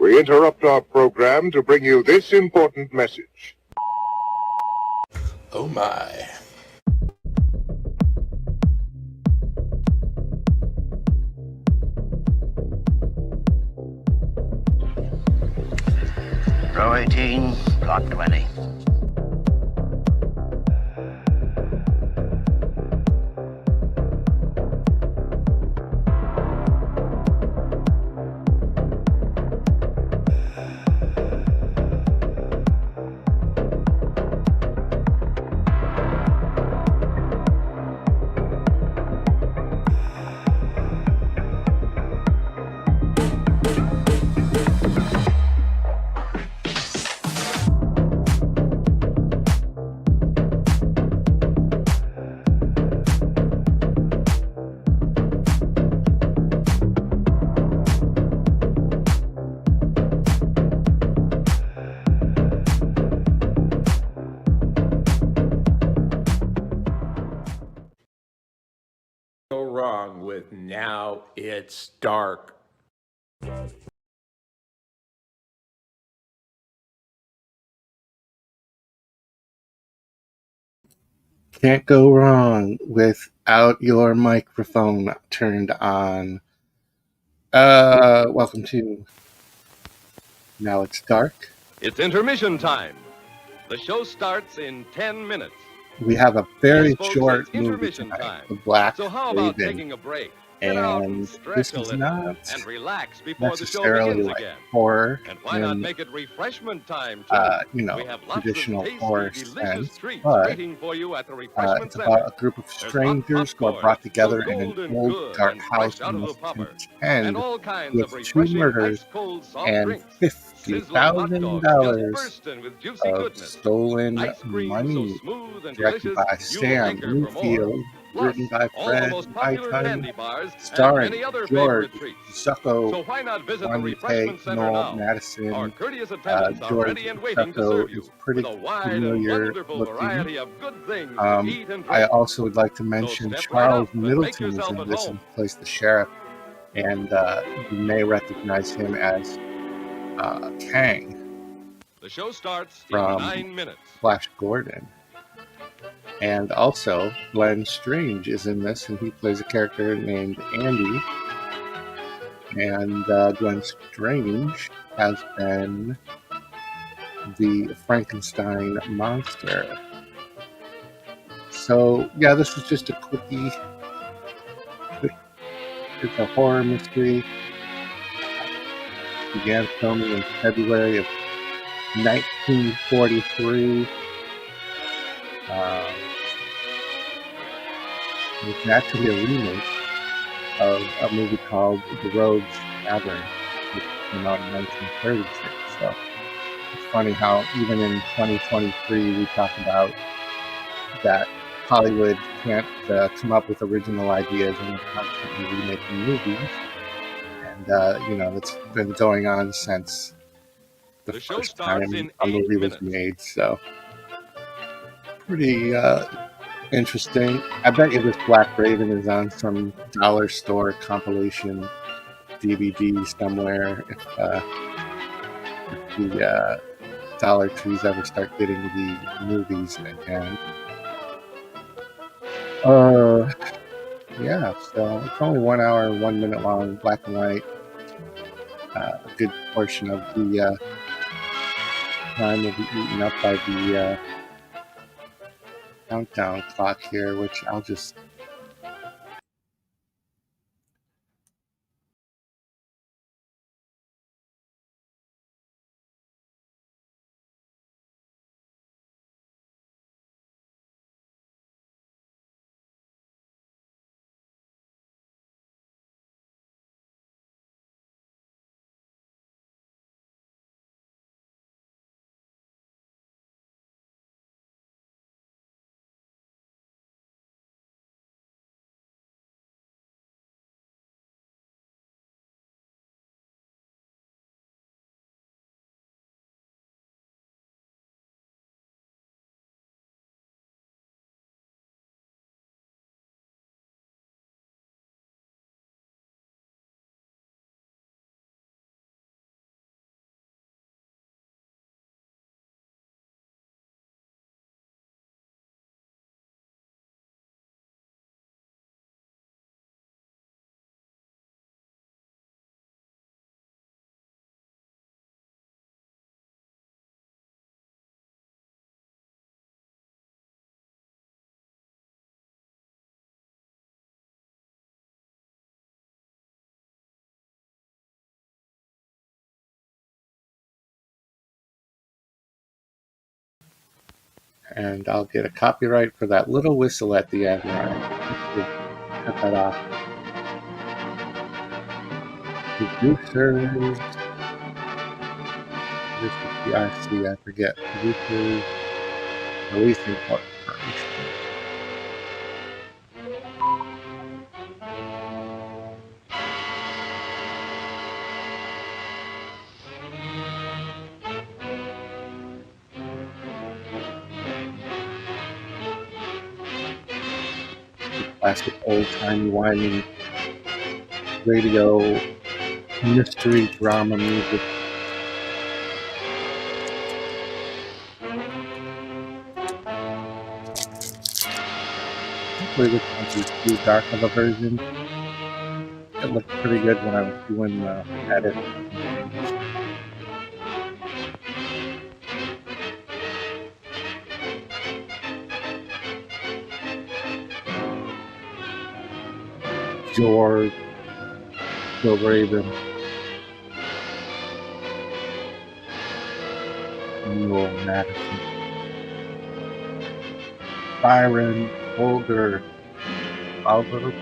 We interrupt our program to bring you this important message. Oh my. Row 18, plot 20. Go wrong with Now It's Dark. Can't go wrong without your microphone turned on. Welcome to Now It's Dark. It's intermission time. The show starts in 10 minutes. We have a very Yes, folks, short it's movie intermission tonight, time. The Black So how about Raven. taking a break? Get out and And stretch this a is little not and relax before the show necessarily begins like again. horror And why not in make it refreshment time too? We have lots traditional of tasty, horror delicious sense, treats but waiting for you at the refreshment it's center. about a group of There's hot strangers who are popcorn, brought together so in an golden old good dark and house fresh out and of the must popper, contend and all kinds with of two refreshing murders ice-cold soft and drinks. Sizzling hot dogs $50,000 just bursting with juicy of goodness. stolen Ice cream so money, smooth and directed delicious, by you'll Sam hanker for more. Newfield, Plus, written by all the Fred most popular Iton, candy bars and starring many other George favorite treats. Zucco, So why not visit the Juan refreshment center Noel now? Our Madison. courteous attendants are George ready and waiting to Zucco serve is you pretty with a wide and familiar wonderful looking. variety of good things to eat and I drink. also would like to So mention step right Charles up and make Middleton is yourself in at this home. and plays the sheriff, and you may recognize him as Kang The show starts in from 9 minutes. Flash Gordon. And also, Glenn Strange is in this, and he plays a character named Andy. And Glenn Strange has been the Frankenstein monster. So, yeah, this is just a quickie. It's a horror mystery. It began filming in February of 1943. It's actually a remake of a movie called The Rogues Tavern, which came out in 1936. So it's funny how even in 2023 we talk about that Hollywood can't come up with original ideas and they're constantly remaking movies. And, that's been going on since the show first starts time in a 8 movie was minutes. made. So pretty interesting. I bet you this Black Raven is on some dollar store compilation DVD somewhere if the Dollar Trees ever start getting the movies again. Yeah, so it's only 1 hour and 1 minute long, black and white. A good portion of the time will be eaten up by the countdown clock here, which I'll just and I'll get a copyright for that little whistle at the end. Right? Cut that off. Producers. This is PRC, I forget. Producers Releasing Corporation. Classic old-timey whining radio mystery drama music. Hopefully this won't be too dark of a version. It looked pretty good when I was doing the edit. George, Bill Raven, Noel Madison, Byron, Holger, Fowler,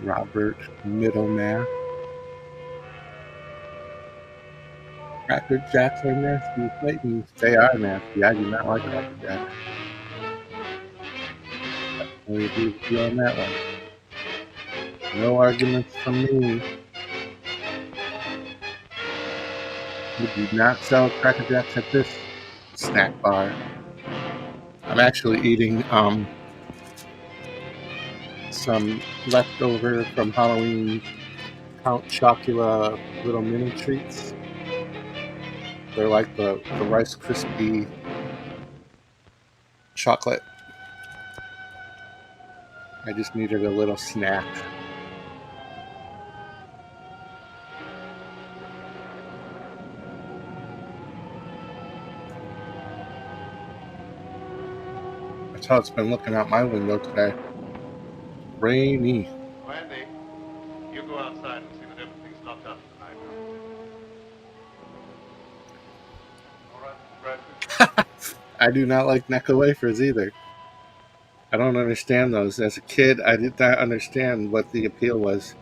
Robert Middleman, Cracker Jacks are nasty, Clayton, they are nasty. I do not like Cracker Jacks. I agree with you on that one. No arguments from me. We do not sell Cracker Jacks at this snack bar. I'm actually eating some leftover from Halloween Count Chocula little mini treats. They're like the Rice Krispie chocolate. I just needed a little snack. That's how it's been looking out my window today. Rainy. Wendy, you go outside and see that everything's locked up tonight. All right, Brad. I do not like Necco wafers either. I don't understand those. As a kid, I did not understand what the appeal was.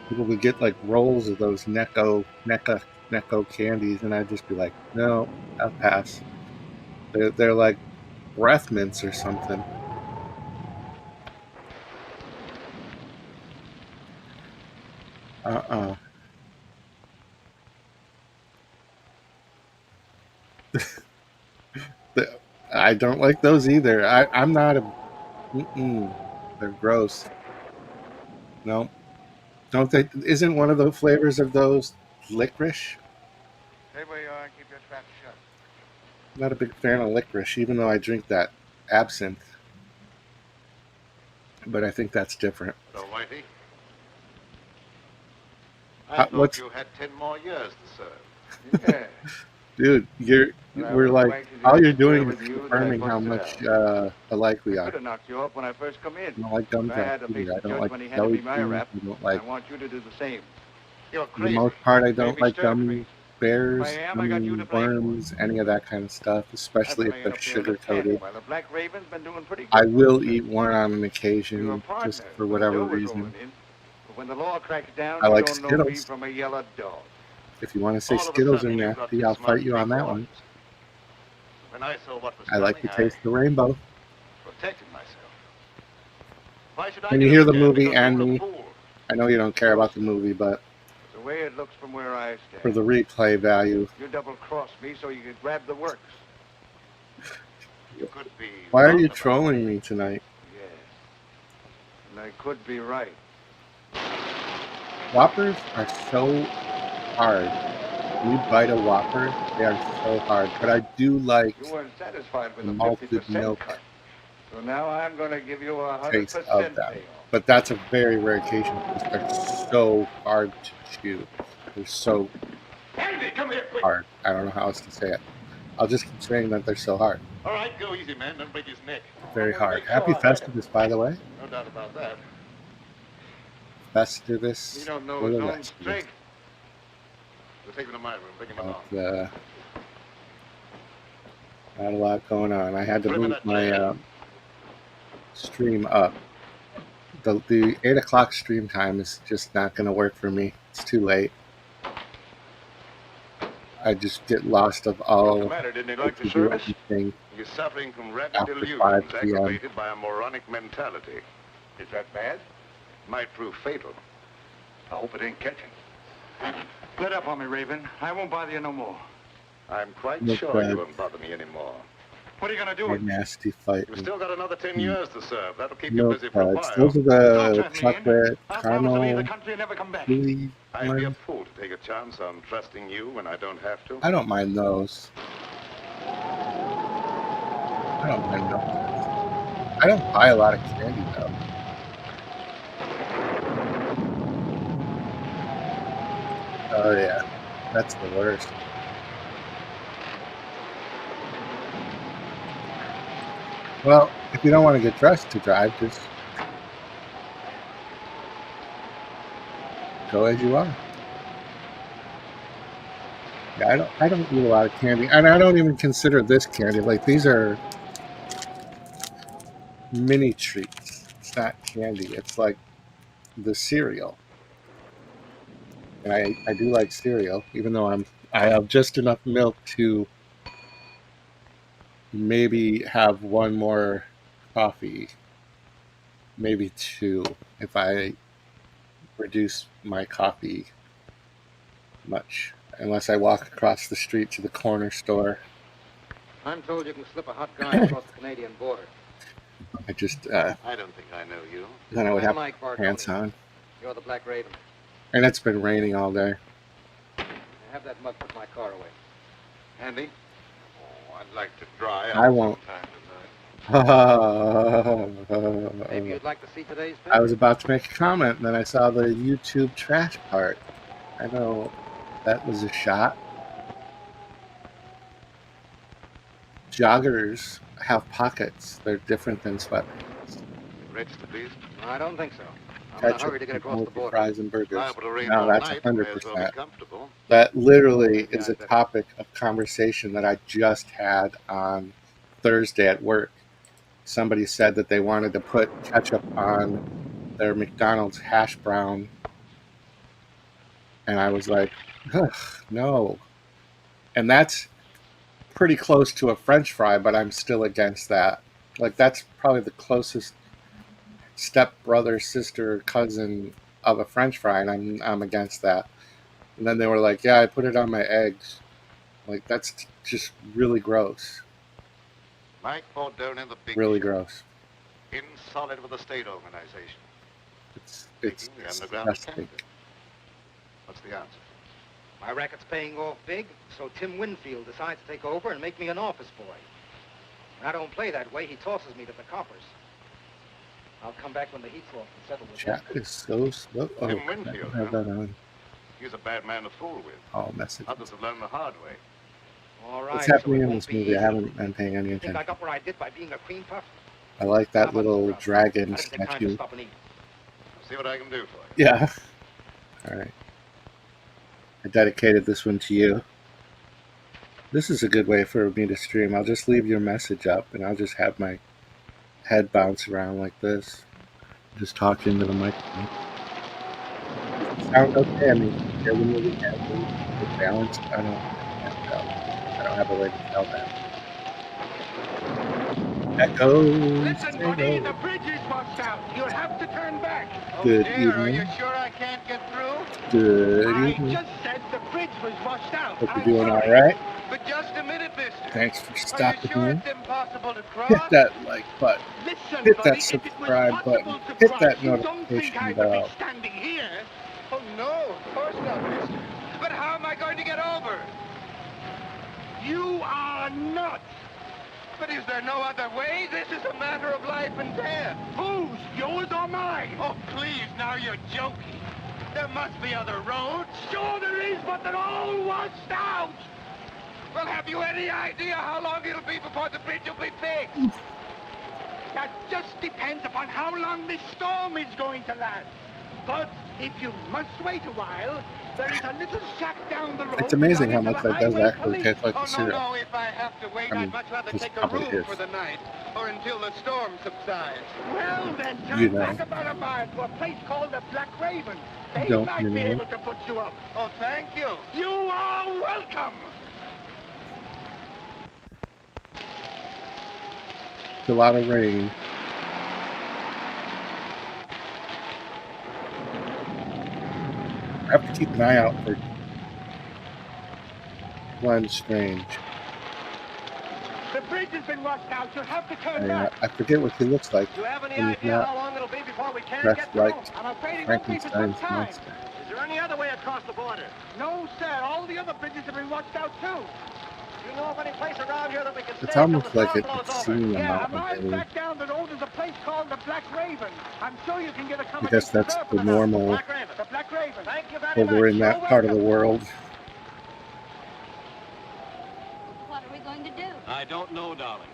People would get like rolls of those Necco candies, and I'd just be like, no, I'll pass. They're like breath mints or something. I don't like those either. I'm not a. They're gross. No, don't they? Isn't one of the flavors of those licorice? Stay where you are and keep your trap shut. I'm not a big fan of licorice, even though I drink that absinthe. But I think that's different. So, Whitey, I thought you had 10 more years to serve. Yeah. Dude, we're like, all you're doing is confirming how much alike we I are. could have knocked you up when I first come in. I don't like gumdrops If I had to either. face I the don't judge like when he handed me my jelly rap, beans. I don't I like, want you to do the same. You're for the crazy. most part, I don't Maybe like stir gummy trees. bears, If I am, I got you gummy to blame for it. worms, any of that kind of stuff, especially if they're sugar coated. While the Black Raven's been doing pretty good. I will eat one on an You're a occasion, partner. just for when whatever the dough was reason. rolling in. But when the law cracks down, I you like don't know me Skittles. from a yellow dog. If you want to say All of a Skittles are sudden, you've got nasty, these I'll smart fight you on that three one. boys. When I saw what was I like to coming, taste the rainbow. protected myself. Why should I When you get hear up the again movie because and you're a me, fool? I know you don't care about the movie, but The way it looks from where I stand. for the replay value, You double-crossed me so you could grab the works. You could be why are wrong you about trolling me tonight? Yes. And I could be right. Whoppers are so hard. When you bite a Whopper, they are so hard. But I do like You weren't satisfied with the a malted 50% milk cut. So now I'm going to give you a 100% taste of them. payoff. But that's a very rare occasion because they're so hard to chew. They're so Andy, come here, quick. hard. I don't know how else to say it. I'll just keep saying that they're so hard. All right, go easy, man. Don't break his neck. Very I'm gonna hard. make Happy sure I have Festivus, by the way. it. No doubt about that. Festivus. You don't know or his the own rest of it. strength. We'll take him to my room. Bring him But, along. Not a lot going on. I had to Put him in move that my chair. stream up. The 8 o'clock stream time is just not going to work for me. It's too late. I just get lost of What's all the matter? Didn't he like the to do service? anything He's suffering from rapid after 5 delusions p.m. aggravated by a moronic mentality. Is that bad? Might prove fatal. I hope it ain't catching. Let up on me, Raven. I won't bother you no more. I'm quite Look, sure you won't bother me anymore. What are you gonna do a with me? nasty fight. You've still got another 10 years to serve. That'll keep you Milk busy for a buds. while. Those are Don't the turn me in. chocolate I'll promise to leave the caramel country and never come back. chewy I'd be a ones. fool to take a chance on trusting you when I don't have to. I don't mind those. I don't mind those. I don't buy a lot of candy though. Oh yeah, that's the worst. Well, if you don't want to get dressed to drive, just go as you are. Yeah, I don't eat a lot of candy, and I don't even consider this candy. Like these are mini treats. It's not candy. It's like the cereal, and I do like cereal, even though I have just enough milk to maybe have one more coffee, maybe two, if I reduce my coffee much, unless I walk across the street to the corner store. I'm told you can slip a hot guy across the Canadian border. I just I don't think I know you. then I would I'm have Mike pants Bartoni. on, You're the Black Raven. and it's been raining all day. I have that mug put my car away. Andy? Oh, I'd like to dry I out won't. sometime tonight. Maybe you'd like to see today's I paper. was about to make a comment, and then I saw the YouTube trash part. I know that was a shot. Joggers have pockets. They're different than sweatpants. Register, please. I don't think so. I'm in a Ketchup, hurry to get across the with border. fries and burgers. Liable to rain No, all that's night. May as well be 100%. comfortable. That literally Yeah, is a I bet. topic of conversation that I just had on Thursday at work. Somebody said that they wanted to put ketchup on their McDonald's hash brown, and I was like, ugh, no. And that's pretty close to a French fry, but I'm still against that. Like that's probably the closest stepbrother, sister, cousin of a French fry, and I'm against that. And then they were like, "Yeah, I put it on my eggs." Like that's just really gross. Mike Bordone, the big Really shot. gross. In solid with the state organization. It's Taking the underground disgusting. candidate. What's the answer? My racket's paying off big, so Tim Winfield decides to take over and make me an office boy. When I don't play that way, he tosses me to the coppers. I'll come back when the heat's off and settle with Chat him. is so slow. Oh, Tim I Winfield, don't have huh? that on. He's a bad man to fool with. All messages. Others have learned the hard way. All right, What's so happening it in won't this be movie? I easy. haven't been paying any You think I attention. got what I did by being a cream puff? I like How that about little the rub? dragon I didn't take time to statue. stop and eat. I'll see what I can do for you. Yeah. All right. I dedicated this one to you. This is a good way for me to stream. I'll just leave your message up, and I'll just have my head bounce around like this, just talk into the microphone. Sound okay? I mean, hear the movie carefully, it's balanced. I can't tell. I don't have a way to tell that. Echoes. Listen, buddy, the bridge is washed out. You'll have to turn back. Good Are you evening. sure I can't get through? Good I evening. just said the bridge was washed out. Hope you're I'm doing all sorry. right. But just a minute, mister. Thanks for Are you stopping sure in. it's impossible to cross? Hit that like button. Listen, Hit buddy, that if it was subscribe button. possible to Hit cross, that you don't think notification I would bell. be standing here. Oh, no, of course not, mister. But how am I going to get over? You are nuts. But is there no other way? This is a matter of life and death. Whose? Yours or mine? Oh, please, now you're joking. There must be other roads. Sure there is, but they're all washed out. Well, have you any idea how long it'll be before the bridge will be fixed? That just depends upon how long this storm is going to last. But If you must wait a while, there is a little shack down the road. It's amazing how belonging much to the that does highway actually police. taste like Oh, the syrup. no, if I have to wait, I mean, I'd much rather just take a probably room is. for the night, or until the storm subsides. Well, then, You turn know. back about a mile to a place called the Black Raven. They Don't might you be know? able to put you up. Oh, thank you. You are welcome. It's a lot of rain. I have to keep an eye out for Glenn Strange. The bridge has been washed out. You'll have to turn back. I forget what he looks like. Do you have any And he's idea not how long it'll be before we can dressed get through? like I'm afraid it won't be for some Frankenstein's time. monster. Is there any other way across the border? No, sir. All the other bridges have been washed out, too. Do you know of any place around here that we can It's stay until the almost like storm it's blows over? seeing a Yeah, a mountain mile rain. back down the road is a place called the Black Raven. I'm sure you can get I guess accommodations that's there for the the night. normal Black Raven. The Black Raven. Thank you very over much. in that You're part of the welcome. world. What are we going to do? I don't know, darling.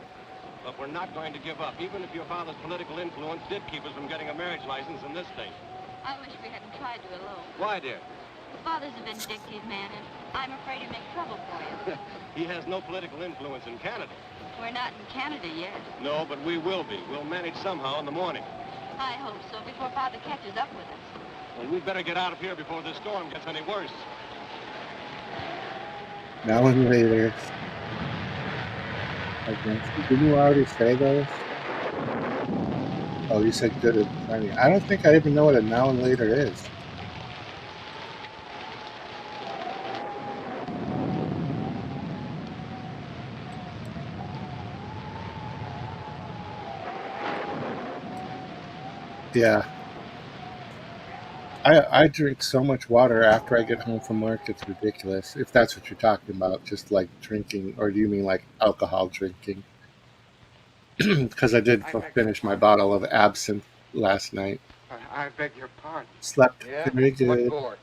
But we're not going to give up, even if your father's political influence did keep us from getting a marriage license in this state. I wish we hadn't tried to elope. Why, dear? Father's a vindictive man, and I'm afraid he'll make trouble for you. He has no political influence in Canada. We're not in Canada yet. No, but we will be. We'll manage somehow in the morning. I hope so, before Father catches up with us. Well, we'd better get out of here before this storm gets any worse. Now and later. Okay. Didn't you already say those? Oh, you said good and plenty. I don't think I even know what a now and later is. Yeah. I drink so much water after I get home from work, it's ridiculous. If that's what you're talking about, just like drinking, or do you mean like alcohol drinking? Because I did finish my bottle of absinthe last night. I beg your pardon. Slept Yeah? very What good. for?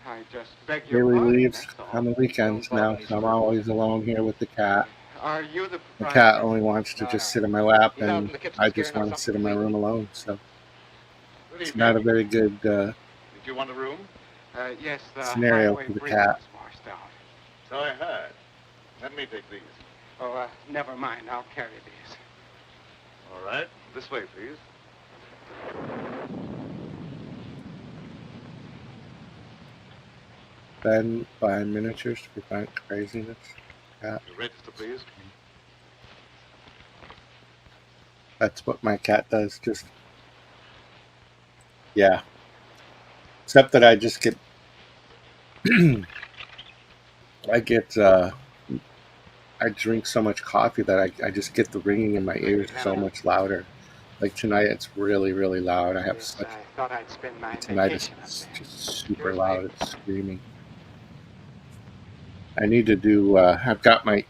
I just beg your Daily pardon. leaves That's all. on the weekends now, so I'm always alone here with the cat. Are you the The proprietor? cat only wants to No, just no. sit in my lap, He's out in and the kitchen I just scaring want us to sit up in my with room alone. So Good it's evening. not a very good Did you want a room? Yes, the scenario highway for the bridge cat. was washed out. So I heard. Let me take these. Oh, never mind. I'll carry these. All right. This way, please. Then buy miniatures to prevent craziness. Cat. You register, please. That's what my cat does. Just yeah. Except that I just get I drink so much coffee that I just get the ringing in my ears so much louder. Like tonight, it's really, really loud. I have Yes, such I thought I'd spend my tonight vacation up is there. just super Here's loud. my- It's screaming. I need to do. I've got my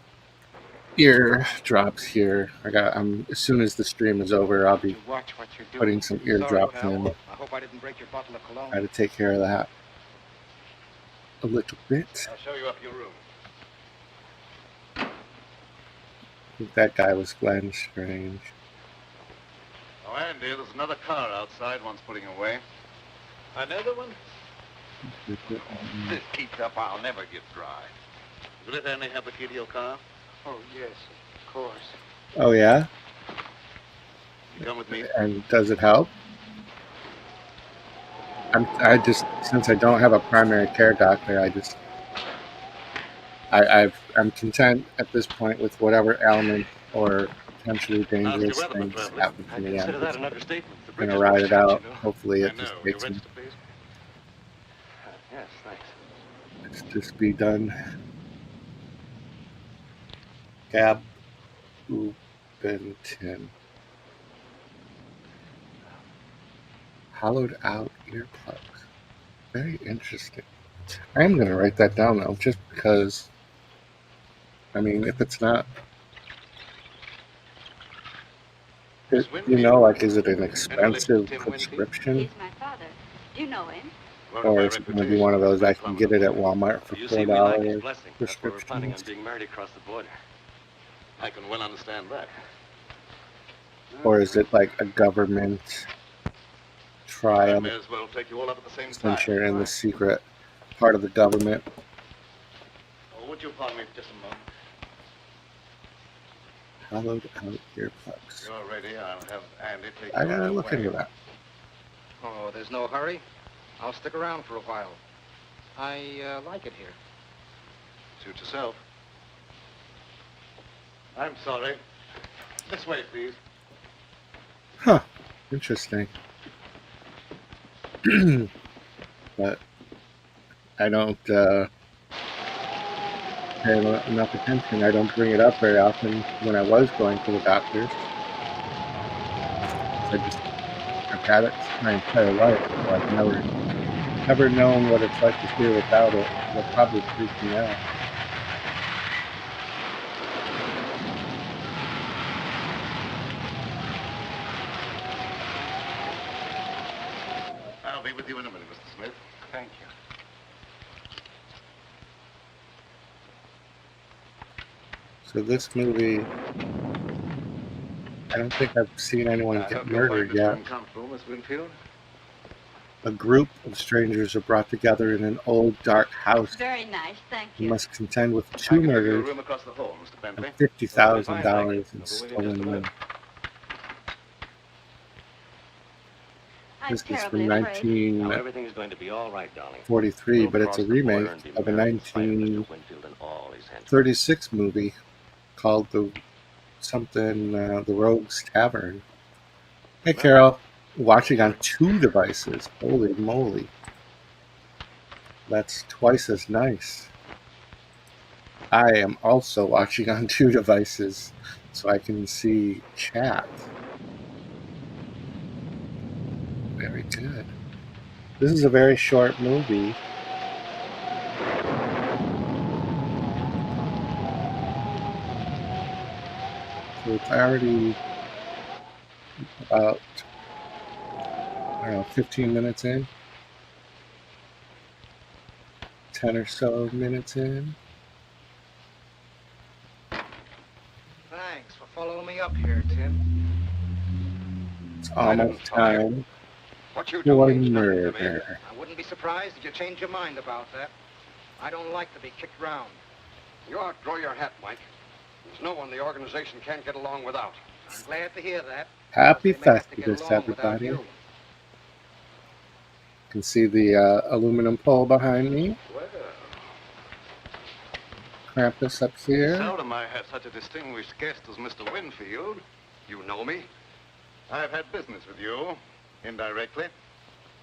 ear drops here. as soon as the stream is over, I'll be You watch what you're doing. putting some ear Sorry, drops pal. in. I hope I didn't break your bottle of cologne. Try to take care of that a little bit. I'll show you up your room. I think that guy was Glenn Strange. Oh, Andy, there's another car outside one's putting away. Another one? This keeps up, I'll never get dry. Will it only have the key to your car? Oh, yes, of course. Oh yeah, You come with me? and does it help? I just since I don't have a primary care doctor, I'm content at this point with whatever ailment or potentially dangerous weather, things Traveler. happen to I me. consider I'm that just an understatement. The gonna bridge is ride washed it out, out. you know. Hopefully, I it know. just You takes me. register, please? Yes, thanks. Let's just be done. Gab Benton. Hollowed out earplugs. Very interesting. I am gonna write that down though, just because. I mean, if it's not, like, is it an expensive prescription, He's my father. Do you know him? or is it going to be one of those I can get it at Walmart for You see, we like his $4 blessing. That's why we're planning on prescriptions, being married across the border. I can well understand that. or is it like a government try I on may as well take you all up at the same since time. you're in the secret part of the government. Oh, would you pardon me just a moment? Hollowed out earplugs. You're ready. I'll have Andy take I you on gotta your look way. into that. Oh, there's no hurry. I'll stick around for a while. I like it here. Suit yourself. I'm sorry. This way, please. Huh. Interesting. But I don't pay enough attention. I don't bring it up very often when I was going to the doctors. I've had it my entire life, so I've never known what it's like to hear without it. It'll probably freak me out. I'll be with you in a minute, Mr. Smith. Thank you. So this movie, I don't think I've seen anyone I get hope you'll find murdered this yet. room comfortable, Miss Winfield. A group of strangers are brought together in an old, dark house Very nice, thank and you. must contend with I 2 can give you a murders room across the hall, Mr. Bentley. and $50,000 Fine, thank you. in I'll be with you in just stolen a money. minute. I'm This is terribly from afraid. Now, everything is going to be all right, darling. 1943, We'll but it's a cross the border remake and be of a married in spite of Mr. 1936 Winfield and all his henchmen. movie called The Rogue's Tavern. Hey, Carol. Watching on 2 devices. Holy moly. That's twice as nice. I am also watching on 2 devices so I can see chat. Very good. This is a very short movie. So it's already about, I don't know, 15 minutes in. 10 or so minutes in. Thanks for following me up here, Tim. It's I didn't almost follow you. time What you do for means nothing to me. murder. I wouldn't be surprised if you changed your mind about that. I don't like to be kicked around. You outgrow your hat, Mike. There's no one the organization can't get along without. I'm glad to hear that. Happy They may have to get Festivus, along without everybody. you. You can see the aluminum pole behind me. Well, Krampus up here. seldom I have such a distinguished guest as Mr. Winfield. You know me? I've had business with you, indirectly.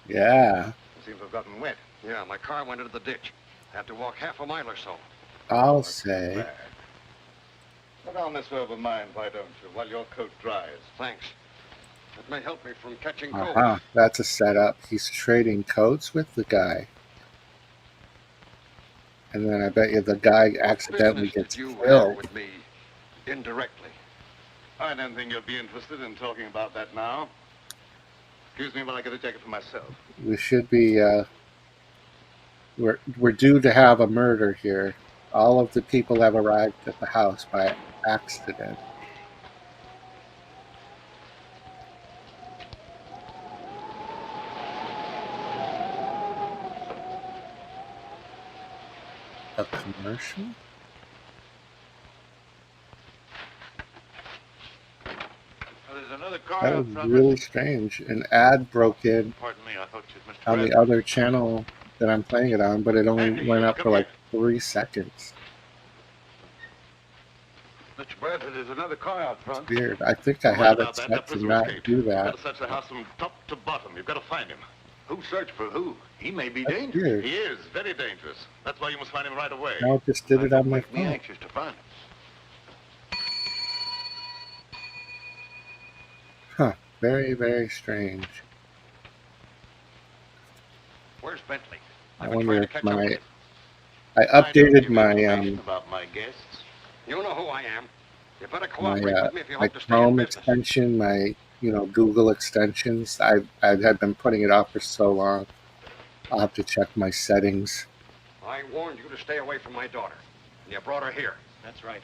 Yeah, It seems to have gotten wet. Yeah, my car went into the ditch. Had to walk half a mile or so. I'll say. Bad. Put on this robe of mine, why don't you, while your coat dries. Thanks. It may help me from catching cold. Uh-huh, that's a setup. He's trading coats with the guy. And then I bet you the guy accidentally Business gets that you have killed. with me, indirectly. I don't think you'll be interested in talking about that now. Excuse me while I get a jacket for myself. We should be, we're due to have a murder here. All of the people have arrived at the house by accident. A commercial? There's another car That out was front. really strange. An ad broke in Pardon me, I thought you'd missed on the other channel that I'm playing it on, but it only went up for like 3 seconds. Mr. Bradford, there's another car out front. Weird. I think I Don't worry have it about that. set That to prisoner not escaped. do You've that. got to search the house from top to bottom. You've got to find him. Who searched for who? He may be That's dangerous. weird. He is very dangerous. That's why you must find him right away. Now it just did it on my Make me phone. anxious to find him. Huh. Very, very strange. Where's Bentley? I I've been wonder trying to if catch up with him. I I don't updated give you my information about my guests. You know who I am. You better my cooperate with me if you my hope to stay in Chrome business. extension, my Google extensions. I had been putting it off for so long. I'll have to check my settings. I warned you to stay away from my daughter. And you brought her here. That's right.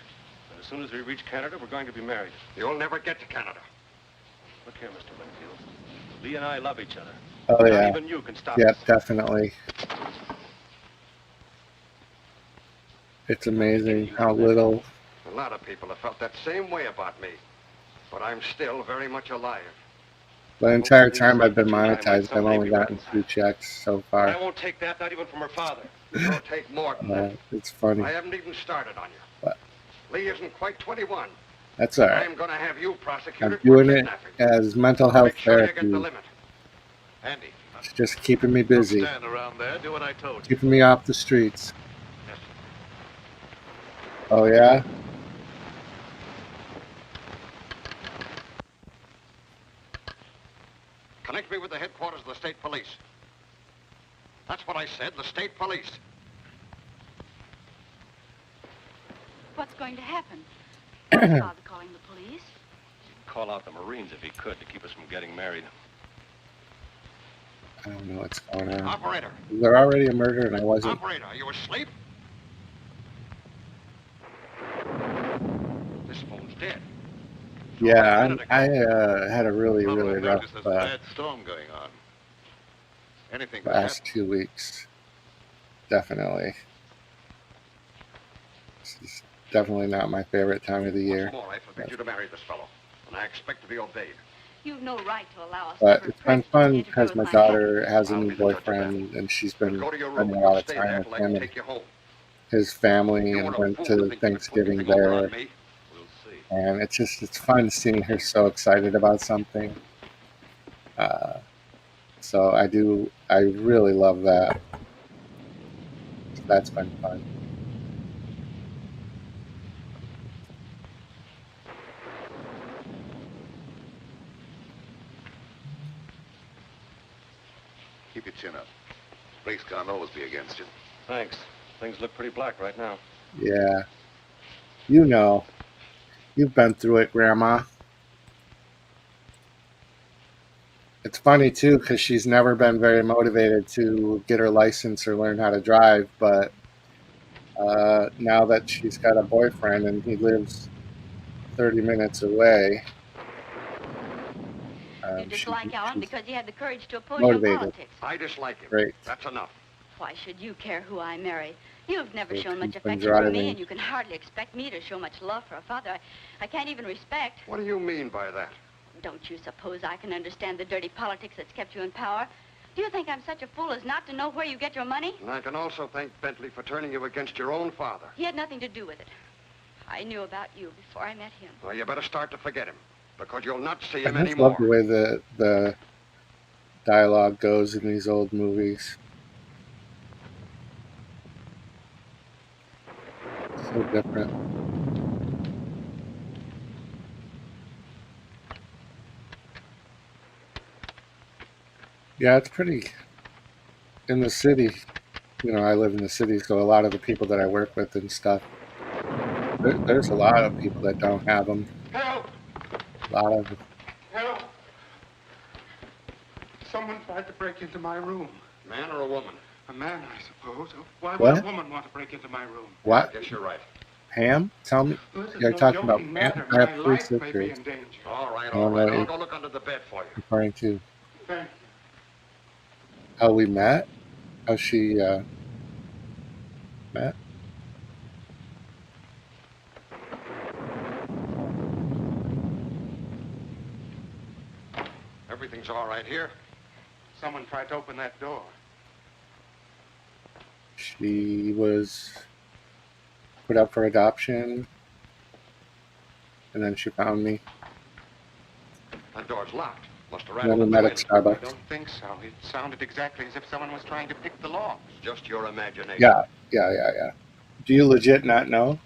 And as soon as we reach Canada, we're going to be married. You'll never get to Canada. Look here, Mr. Winfield. Lee and I love each other. Oh Not yeah. even you can stop Yep, us. definitely. It's amazing how little. A lot of people have felt that same way about me. But I'm still very much alive. The entire time I've been monetized, I've only gotten 2 checks so But I far. won't take that, not even from her father. You'll take more than that. It's funny. I haven't even started on you. But Lee isn't quite 21. that's all right. I'm going to have you I'm prosecuted for doing it kidnapping. as mental health Make sure you get therapy. the limit. Andy. It's just keeping me Don't busy, stand around there. Do what I told you. keeping me off the streets. Oh yeah? Connect me with the headquarters of the state police. That's what I said, the state police. What's going to happen? What's Father calling the police? Call out the Marines if he could to keep us from getting married. I don't know what's going on. Operator. Is there already a murder and I wasn't? Operator, are you asleep? This phone's dead. Yeah, I had a really rough There's a bad storm going on. Anything could last happen. 2 weeks. Definitely. This is definitely not my favorite time of the year. Once more, I forbid you to marry this fellow, and I expect to be obeyed. You've no right to allow us. But it's been fun because my daughter has a new boyfriend and she's been Go to your room spending and a you'll lot of stay time there with till I can him and take you home. his family You and want a went fool to to think you can put Thanksgiving anything over there. on me? We'll see. And it's fun seeing her so excited about something. So I really love that. So that's been fun. Keep your chin up. Blake's can't always be against you. Thanks. Things look pretty black right now. Yeah. You know. You've been through it, Grandma. It's funny, too, because she's never been very motivated to get her license or learn how to drive, but now that she's got a boyfriend and he lives 30 minutes away, You dislike Alan she's because he had the courage to oppose you in motivated. politics. I dislike him. Great. That's enough. Why should you care who I marry? You've never So shown much she's been affection for me, driving. and you can hardly expect me to show much love for a father I can't even respect. What do you mean by that? Don't you suppose I can understand the dirty politics that's kept you in power? Do you think I'm such a fool as not to know where you get your money? And I can also thank Bentley for turning you against your own father. He had nothing to do with it. I knew about you before I met him. Well, you better start to forget him, because you'll not see I him just anymore. love the way the dialogue goes in these old movies. So different. Yeah, it's pretty in the city. You know, I live in the city, so a lot of the people that I work with and stuff, there's a lot of people that don't have them. Help! A lot of Help! Someone tried to break into my room. Man or a woman? A man, I suppose. Why would What? a woman want to break into my room? what? I guess you're right. Pam? Tell me. This is You're no talking about joking Pam? matter. I have My 3 life may be sisters. in danger. All right, Oh, all right. no. I'll go look under the bed for you. Referring to Thank you. how we met, how she met. Everything's all right here. Someone tried to open that door. She was put up for adoption, and then she found me. That door's locked. Must have And rattled then we the met wind. at I Starbucks. don't think so. It sounded exactly as if someone was trying to pick the lock. It's just your imagination. Yeah. Do you legit not know?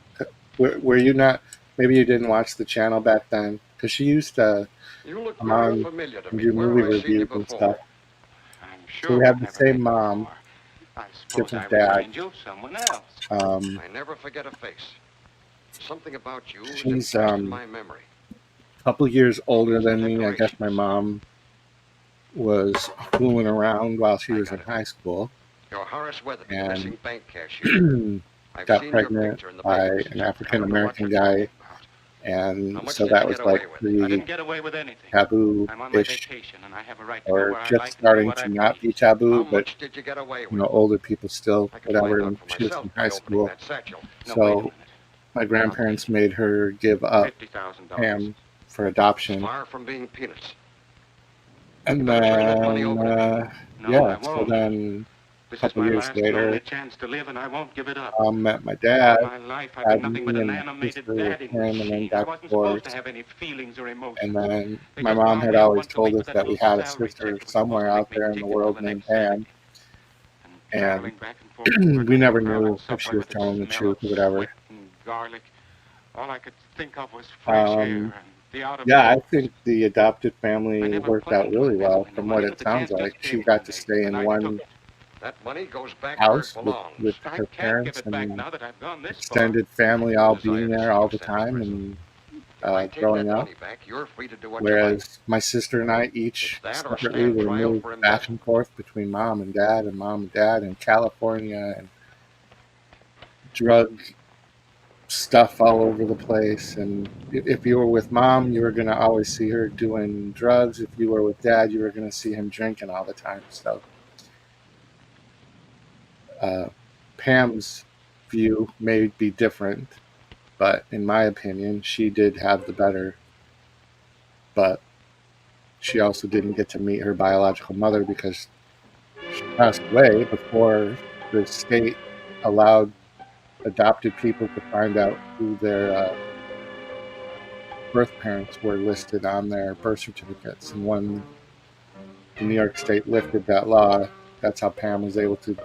Were you not? Maybe you didn't watch the channel back then, because she used to You look come very on familiar to and me. do Where movie have I seen you reviews and before? stuff. I'm So sure we have I've the never same met you mom, before. I suppose I different dad. remind you of someone else. I never forget a face. Something about you is She's etched in my memory. a couple years older than me. I guess my mom was fooling around while she was in high school. You're Horace Weatherby, And missing bank cashier. I've got seen your pregnant picture in the by papers. an I African wonder what American you're guy talking about. And How much so did that you was get like away with? I pretty didn't get away with anything. I'm on my taboo-ish, vacation, and I have a right to go or where I just like and do starting what to I not be please. taboo, How but much did you get away you with? know, older people still, I could whatever. find out And for she was myself in by high opening school, that satchel. No, wait a so minute. my I'll grandparents tell made her give up $50,000. Pam for It's adoption. far from being peanuts. And You better turn that money then, over to me. No, I yeah, so won't. then a This is couple my years last and only later, chance to live, and I won't give it up. Mom met my All dad, my life, I've been had nothing but me an and my animated sister with batting him, and then machine. I got wasn't supposed to divorced. have any feelings or And emotions. then my Because mom Mom had here always once a week told us with that that we little had a salary sister check that was supposed somewhere to out make me there in the tick until world the named next Pam. Saturday. And And traveling back and forth to work we on that never crowded knew if she subway was with its telling the smell truth of or whatever. sweat and garlic. All I could think of was fresh air Um, and the out of yeah, I doors. think the adopted I family never worked out planned to really invest well my from what money, but it the sounds chance like. just She came one got to day, stay and in I took one it. That money goes back where it house belongs. with I her can't give parents, it back and now that I've gone this far. extended family I all have no being desire to there see all your the sent to time prison. and If I take growing that up. money back, you're free to do what you like. Whereas my sister and I It's each that or separately stand were trial moved for back and embezzlement. forth between mom and dad in California, and drug stuff all over the place. And if you were with mom, you were going to always see her doing drugs. If you were with dad, you were going to see him drinking all the time. So uh, Pam's view may be different, but in my opinion, she did have the better. But she also didn't get to meet her biological mother because she passed away before the state allowed adopted people to find out who their birth parents were listed on their birth certificates. And when the New York State lifted that law, that's how Pam was able to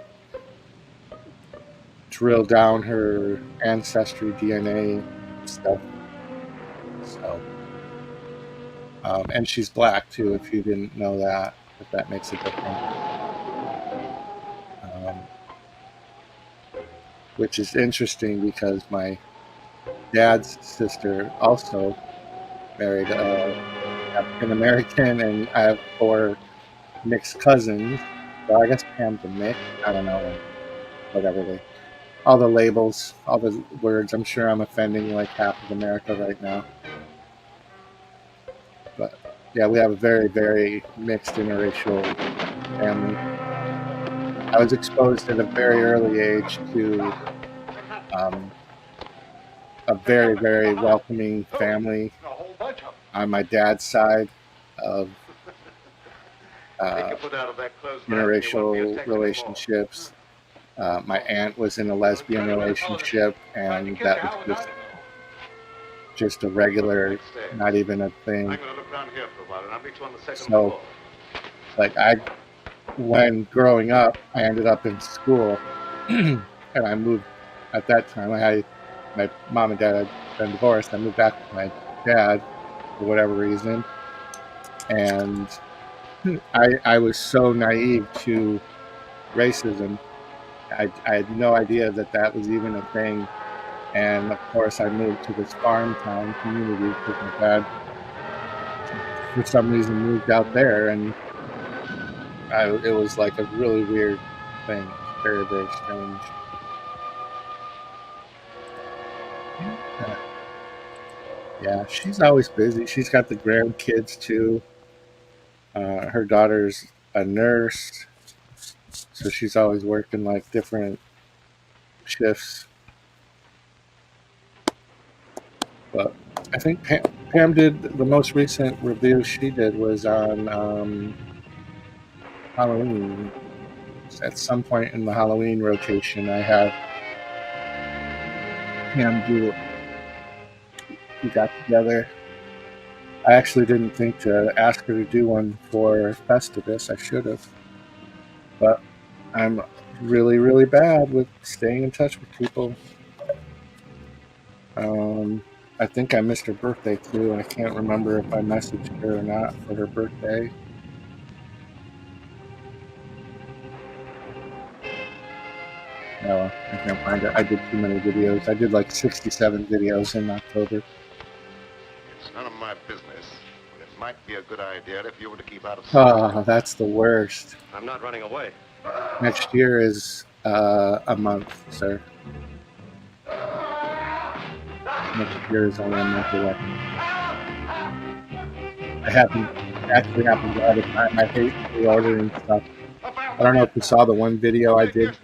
drill down her ancestry DNA stuff. So, and she's black too, if you didn't know that, if that makes a difference. Um, which is interesting because my dad's sister also married African American, and I have 4 mixed cousins. So I guess Pam's a mix. I don't know, whatever all the labels, all the words. I'm sure I'm offending like half of America right now. But yeah, we have a very, very mixed interracial family. I was exposed at a very early age to um, a very, very welcoming family A whole bunch of them. on my dad's side of Take uh, your foot out of that closed mouth and you won't be interracial attacked anymore. relationships. My aunt was in a lesbian Turn him in, fellas. relationship, Tried to and kill you. that was How was I to know? just a Go to the regular, next stairs. not even a thing. I'm going to look around here for a while, and I'll meet you on the second So, floor. like, when growing up, I ended up in school, and I moved. At that time, my mom and dad had been divorced. I moved back with my dad for whatever reason, and I was so naive to racism. I had no idea that that was even a thing. And of course, I moved to this farm town community because my dad, for some reason, moved out there, and it was like a really weird thing, very, very strange. Yeah, she's always busy. She's got the grandkids too. Her daughter's a nurse, so she's always working like different shifts. But I think Pam did the most recent review she did was on Halloween. At some point in the Halloween rotation, I have Pam do. We got together. I actually didn't think to ask her to do one for Festivus. I should have, but I'm really, really bad with staying in touch with people. I think I missed her birthday too. I can't remember if I messaged her or not for her birthday. No, I can't find it. I did too many videos. I did like 67 videos in October. It's none of my business, but it might be a good idea if you were to keep out of sight. Oh, that's the worst. I'm not running away. Next year is a month, sir. next year is only a month away. It actually happens all the time. I hate reordering stuff. I don't know if you saw the one video I did.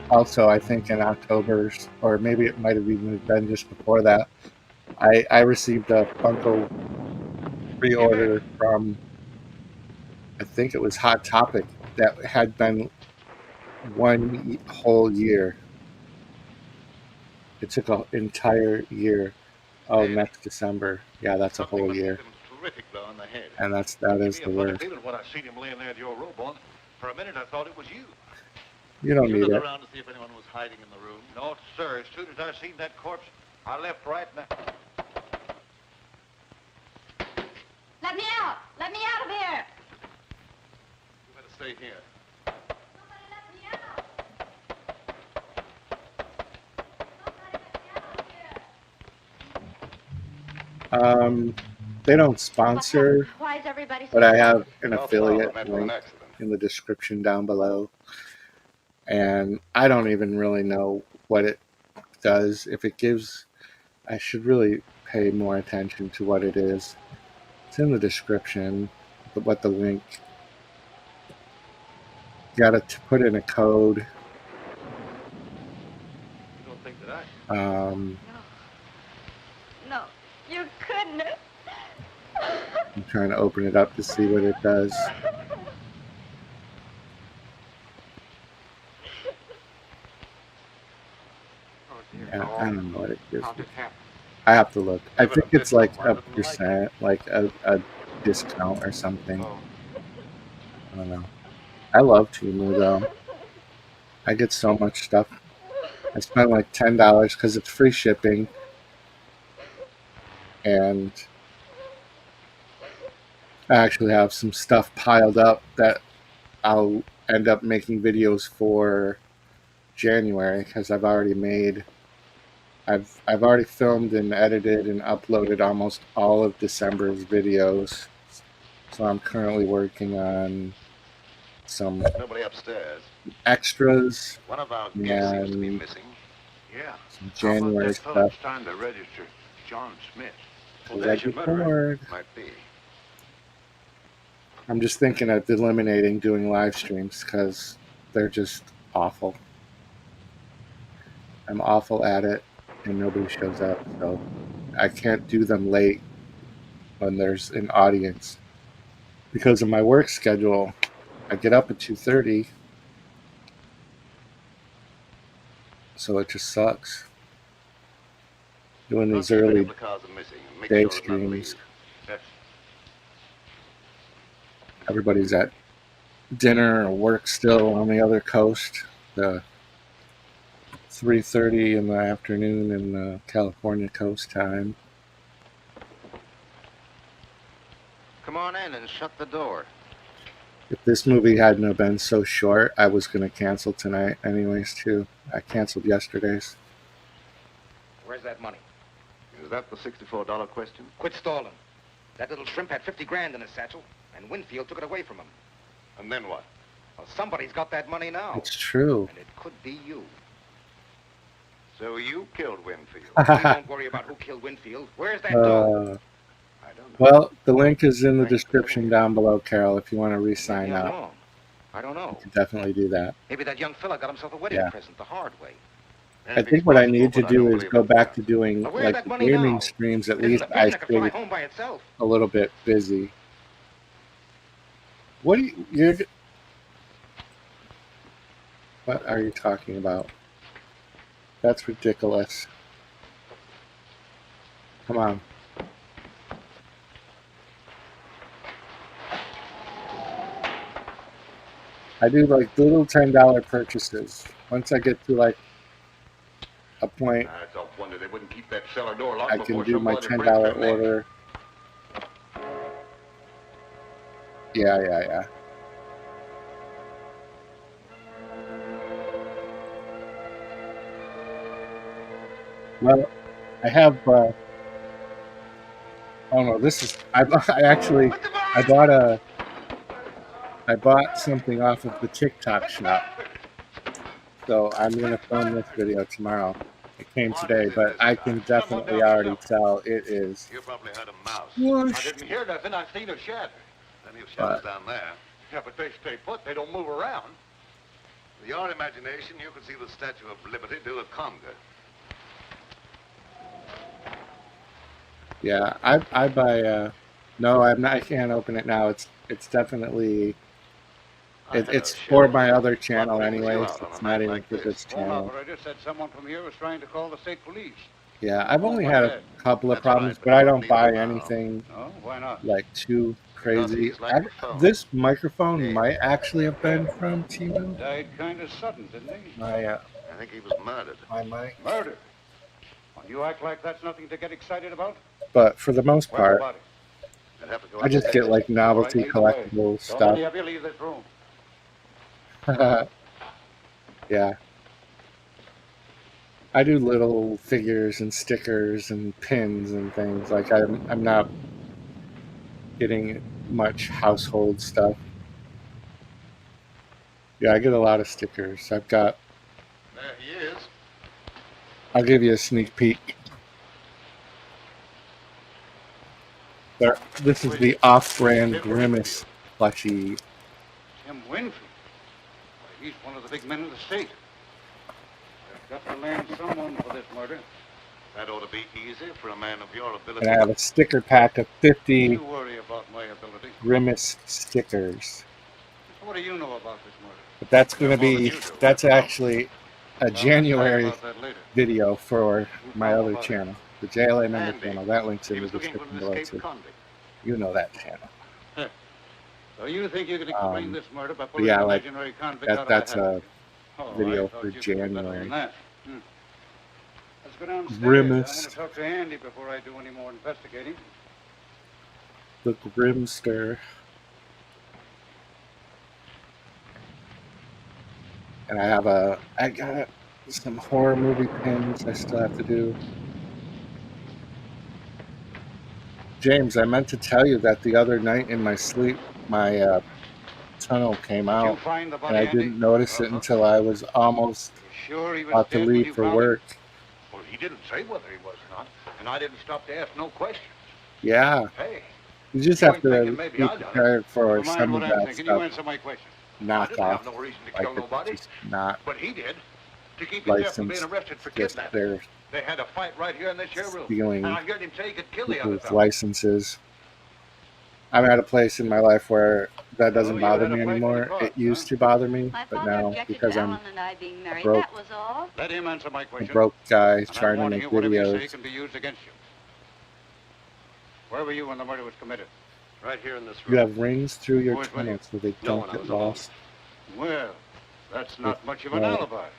Also, I think in October, or maybe it might have even been just before that, I received a Funko pre-order from, I think it was Hot Topic, that had been one whole year. It took an entire year. Oh, next December. Yeah, that's a whole year. And that is the worst. When I seen him laying there at your robe on, for a minute I thought it was you. You don't need it. Around to see if anyone was hiding in the room? No, sir. As soon as I seen that corpse, I left right now. Let me out! Let me out of here! You better stay here. Somebody let me out! Somebody let me out of here! They don't sponsor, Why is everybody so but I have an No affiliate problem. I met with an link accident. in the description down below. And I don't even really know what it does. If it gives, I should really pay more attention to what it is. It's in the description, what the link. You gotta put in a code. You don't think that No, you couldn't. I'm trying to open it up to see what it does. Yeah, I don't know what it gives me. I have to look. I think it's like a percent, like a discount or something. I don't know. I love TEMU though. I get so much stuff. I spent like $10 because it's free shipping. And I actually have some stuff piled up that I'll end up making videos for January because I've already made. I've already filmed and edited and uploaded almost all of December's videos. So I'm currently working on some nobody upstairs. extras. One of our gifts seems to be missing. Yeah. Some January stuff. Time to register John Smith. Well, I record. Might be. I'm just thinking of eliminating doing live streams because they're just awful. I'm awful at it and nobody shows up, so I can't do them late when there's an audience. Because of my work schedule, I get up at 2:30, so it just sucks. Doing these early day streams. Everybody's at dinner or work still on the other coast. The 3:30 in the afternoon in the California coast time. Come on in and shut the door. If this movie hadn't have been so short, I was going to cancel tonight anyways, too. I canceled yesterday's. Where's that money? Is that the $64 question? Quit stalling. That little shrimp had 50 grand in his satchel, and Winfield took it away from him. And then what? Well, somebody's got that money now. It's true. And it could be you. So you killed Winfield. Don't worry about who killed Winfield. Where's that dog? I don't know. Well, the link is in the description down below, Carol, if you want to re-sign up. I don't know. You can definitely do that. Maybe that young fella got himself a wedding present the hard way. I think what I need to do is go back to doing like the gaming streams. At least I stay a little bit busy. What are you talking about? That's ridiculous. Come on. I do like little $10 purchases. Once I get to like a point, I don't wonder they wouldn't keep that cellar door locked. I can do my $10 order. Yeah. Well, I have. Oh no, this is. I bought something off of the TikTok shop. So I'm gonna film this video tomorrow. It came today, but I can definitely already tell it is You probably heard a mouse. I whoosh. didn't hear nothing. I seen a shadow. Plenty of But shadows down there. Yeah, but they stay put. They don't move around. With your imagination, you could see the Statue of Liberty do a conga. yeah, I buy. No, I'm not. I can't open it now. It's definitely. It's for my other channel anyways. It's not even for this Phone channel. operator said someone from here was trying to call the state police. Yeah, I've only Went had a ahead. couple of That's problems, right, but I but don't you buy don't need them now. anything No, why not? like too Because crazy. he's like a phone. This microphone Yeah. might actually have been from TEMU. Died kind of sudden, didn't he? My I think he was murdered. my mic. Murder. Well, you act like that's nothing to get excited about? But for the most Where's the part, body? I'd have to go I just get upstairs. like novelty All right, lead the way. collectible Don't stuff. any of you leave this room. Yeah. I do little figures and stickers and pins and things. Like I'm not getting much household stuff. Yeah, I get a lot of stickers. I've got. There he is. I'll give you a sneak peek. This is the off-brand Grimace plushie. Tim Winfield. Why, he's one of the big men in the state. They've got to land someone for this murder. That ought to be easy for a man of your ability. And I have a sticker pack of 50 You worry about my ability. Grimace stickers. What do you know about this murder? But that's going to More than be, you do. that's actually a Well, let's January talk about that later. video for my How other about it? channel, the JLA member Andy, channel. That link's He in the was looking for description an below escaped too. convict. You know that channel. So you think you can explain this murder by pulling yeah, an like, imaginary convict out of that's the hat? a Oh, video I thought for you could do better January. than that. Let's go downstairs. Grimace. I want to talk to Andy before I do any more investigating. The Grimster. And I got some horror movie pins I still have to do. James, I meant to tell you that the other night in my sleep, my tunnel came Did you out, find the and body, I Andy? didn't notice it until I was almost You sure he was about to dead when leave you for found work. Well, he didn't say whether he was or not, and I didn't stop to ask no questions. Yeah, Hey, you just You have ain't to thinking maybe be I done it? prepared for Never mind some what of I'm that thinking. You stuff. answer my question. I Knock didn't off. have no reason to Like kill nobody, it's just not but he did. To keep himself from being licensed. arrested for Just kidnapping. they're They had a fight right here in this here room. stealing And I heard him say he could kill the other people's fellow. licenses. I'm at a place in my life where that doesn't you bother had a me fight with anymore. the cops, It used huh? to bother me, My but father now objected because to I'm Ellen and I being married. broke. That was all. Let him answer my a question. broke guy And I'm trying to warning make you, whatever you say videos. can be used against you. Where were you when the murder was committed? Right here in this You room. have rings through your Where's William? tunnels so they No, don't when I get was alone. lost. Well, that's not much of an No. alibi.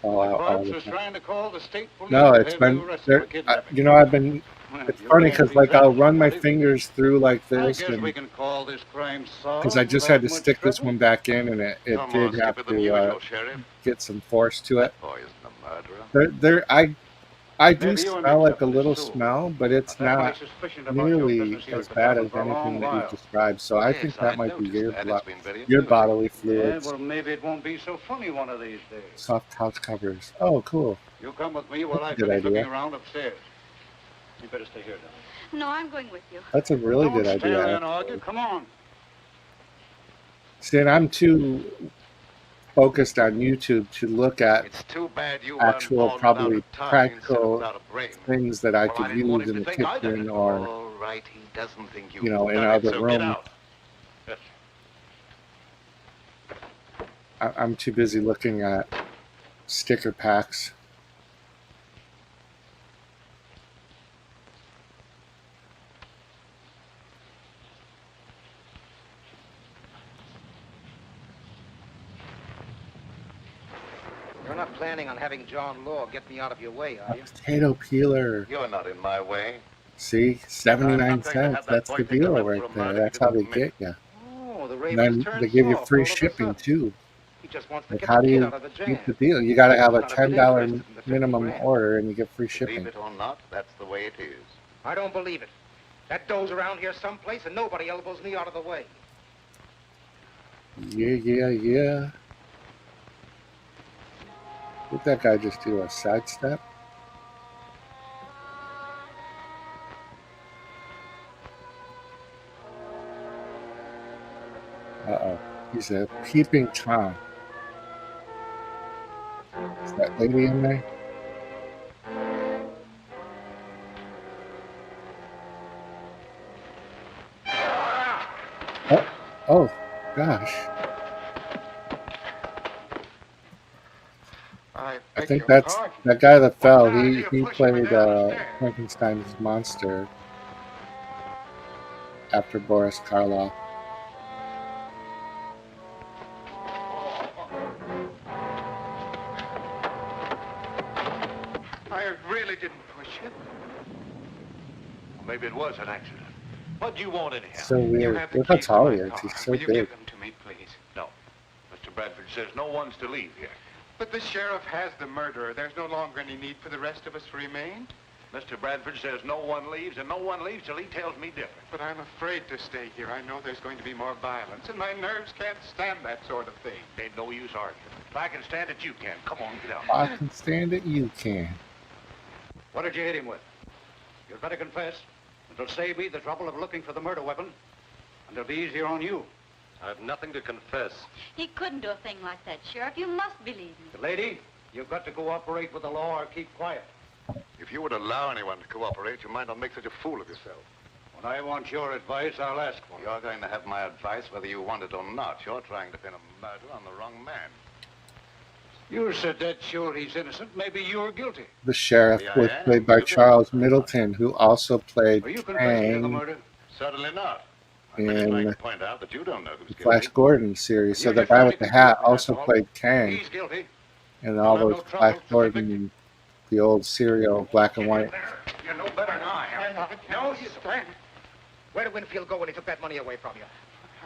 All out all Barb's the was time. trying to call the state police. No, to it's have been you arrested there. for kidnapping. You know, I've been. Well, It's you funny can't because beat like that, I'll run my believe me. fingers through like I this, guess and we can call this crime solved. because I just had to without much stick this trouble. one back in, and it No more did have stupid than to usual, Sheriff. get some force to it. That boy isn't a murderer. I do Maybe you and me smell like a kept this little too. smell, but it's I've had my not suspicions about your nearly business here as at the bad tavern as for a long anything that while. you've described. So I Yes, think that I might be noticed that. It's been very your amusing. bodily Yeah, fluids, well, maybe it won't be so funny one of these days. soft couch covers. Oh, cool. You come with me while I That's a good finish looking idea. around upstairs. You better stay here, darling. No, I'm going with you. That's a really Don't good stay idea. there and argue. Come on. See, and I'm too focused on YouTube to look at It's too bad you actual, weren't born probably without a tongue practical instead of without a brain. things that I Well, could I didn't want use him in to the think I done kitchen it. or, All right, he doesn't think you know, in done it, other so get rooms. out. Yes. I'm too busy looking at sticker packs. You're not planning on having John Law get me out of your way, A are you? potato peeler. You're not in my way. See, 79 I'm not going to cents. have that That's boy the taken deal up for right a there. murder That's he how they didn't get commit. you. Oh, the And Ravens then turned they give you soft free all of a shipping sudden. too. He just wants to Like, get how the do kid you out of the jam. keep the deal? You got to have a He's not a bit $10 interested in the 50 minimum grand. order, and you get free Believe shipping. it or not, that's the way it is. I don't believe it. That dough's around here someplace, and nobody elbows me out of the way. Yeah. Did that guy just do a sidestep? Uh-oh. He's a peeping Tom. Is that lady in there? Oh, gosh. I think that's that guy that fell. He played Frankenstein's monster after Boris Karloff. I really didn't push you. Maybe it was an accident. What do you want anyhow? So You weird. have the Look how keys to tall my he is. car. He's so Will you big. give them to me, please? No. Mr. Bradford says no one's to leave here. But the sheriff has the murderer. There's no longer any need for the rest of us to remain. Mr. Bradford says no one leaves, and no one leaves till he tells me different. But I'm afraid to stay here. I know there's going to be more violence, and my nerves can't stand that sort of thing. Ain't no use arguing. If I can stand it, you can. Come on, get out. I can stand it. You can. What did you hit him with? You'd better confess. It'll save me the trouble of looking for the murder weapon, and it'll be easier on you. I've nothing to confess. He couldn't do a thing like that, Sheriff. You must believe me. The lady, you've got to cooperate with the law or keep quiet. If you would allow anyone to cooperate, you might not make such a fool of yourself. When I want your advice, I'll ask for it. You're going to have my advice whether you want it or not. You're trying to pin a murder on the wrong man. You're so dead sure he's innocent, maybe you're guilty. The sheriff Yeah, was yeah. played by Charles Middleton, who also played Are you confessing to the Kang murder? Certainly not. I'm just trying in to point out that you don't know who's the guilty. Flash Gordon series. So You're the just guy trying with to the hat confuse me, also that's all. played Kang He's guilty. in all You'll have those no Flash trouble Gordon, the old serial black and white. You're no better than I am. No, you stand. Where did Winfield go when he took that money away from you?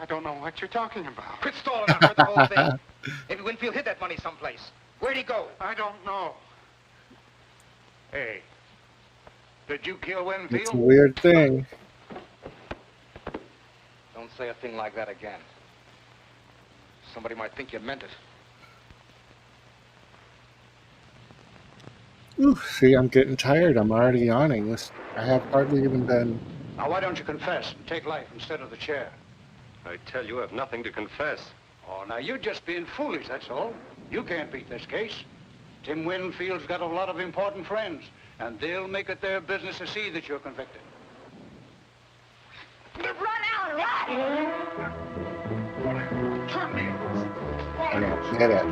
I don't know what you're talking about. Quit stalling out for the whole thing. Maybe Winfield hid that money someplace. Where'd he go? I don't know. Hey, did you kill It's a Winfield? weird thing. Don't say a thing like that again. Somebody might think you meant it. Ooh, see, I'm getting tired. I'm already yawning. I have hardly even been. Now, why don't you confess and take life instead of the chair? I tell you, I've nothing to confess. Oh, now, you're just being foolish, that's all. You can't beat this case. Tim Winfield's got a lot of important friends, and they'll make it their business to see that you're convicted. Run out, run! I don't get it.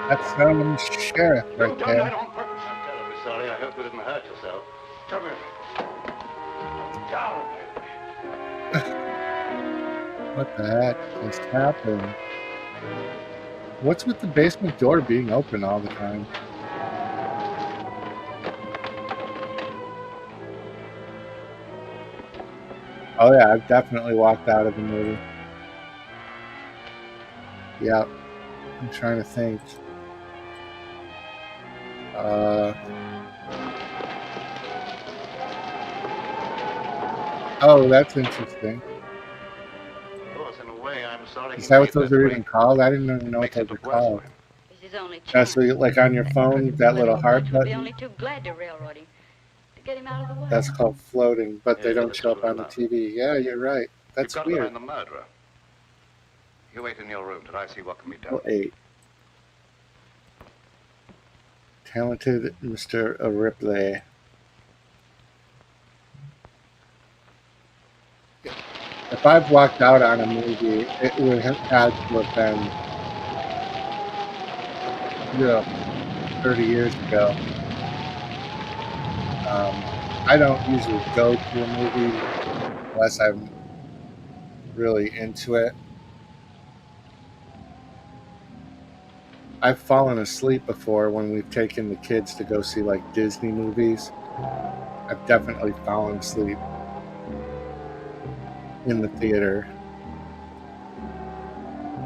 That's sheriff You've right done that there. on purpose. I'm terribly sorry. I hope you didn't hurt yourself. Come here. Down. What the heck just happened? What's with the basement door being open all the time? Oh yeah, I've definitely walked out of the movie. Yep. I'm trying to think. Oh, that's interesting. Of course, in a way, I'm sorry. Is he that made what those that are break. even called? I didn't even know what Makes those it were look worse called. for him. This is only That's chance. so, like on your phone, that little heart We'll be button. only too glad to railroad him. To get him out of the way. That's called floating, but they Yeah, don't that's show up true on the enough. TV. Yeah, you're right. That's You've got to weird. find the murderer. You wait in your room till I see what can be done. Well, 8. Talented Mr. Ripley. If I've walked out on a movie, it would have had to have been, 30 years ago. I don't usually go to a movie unless I'm really into it. I've fallen asleep before when we've taken the kids to go see like Disney movies. I've definitely fallen asleep in the theater.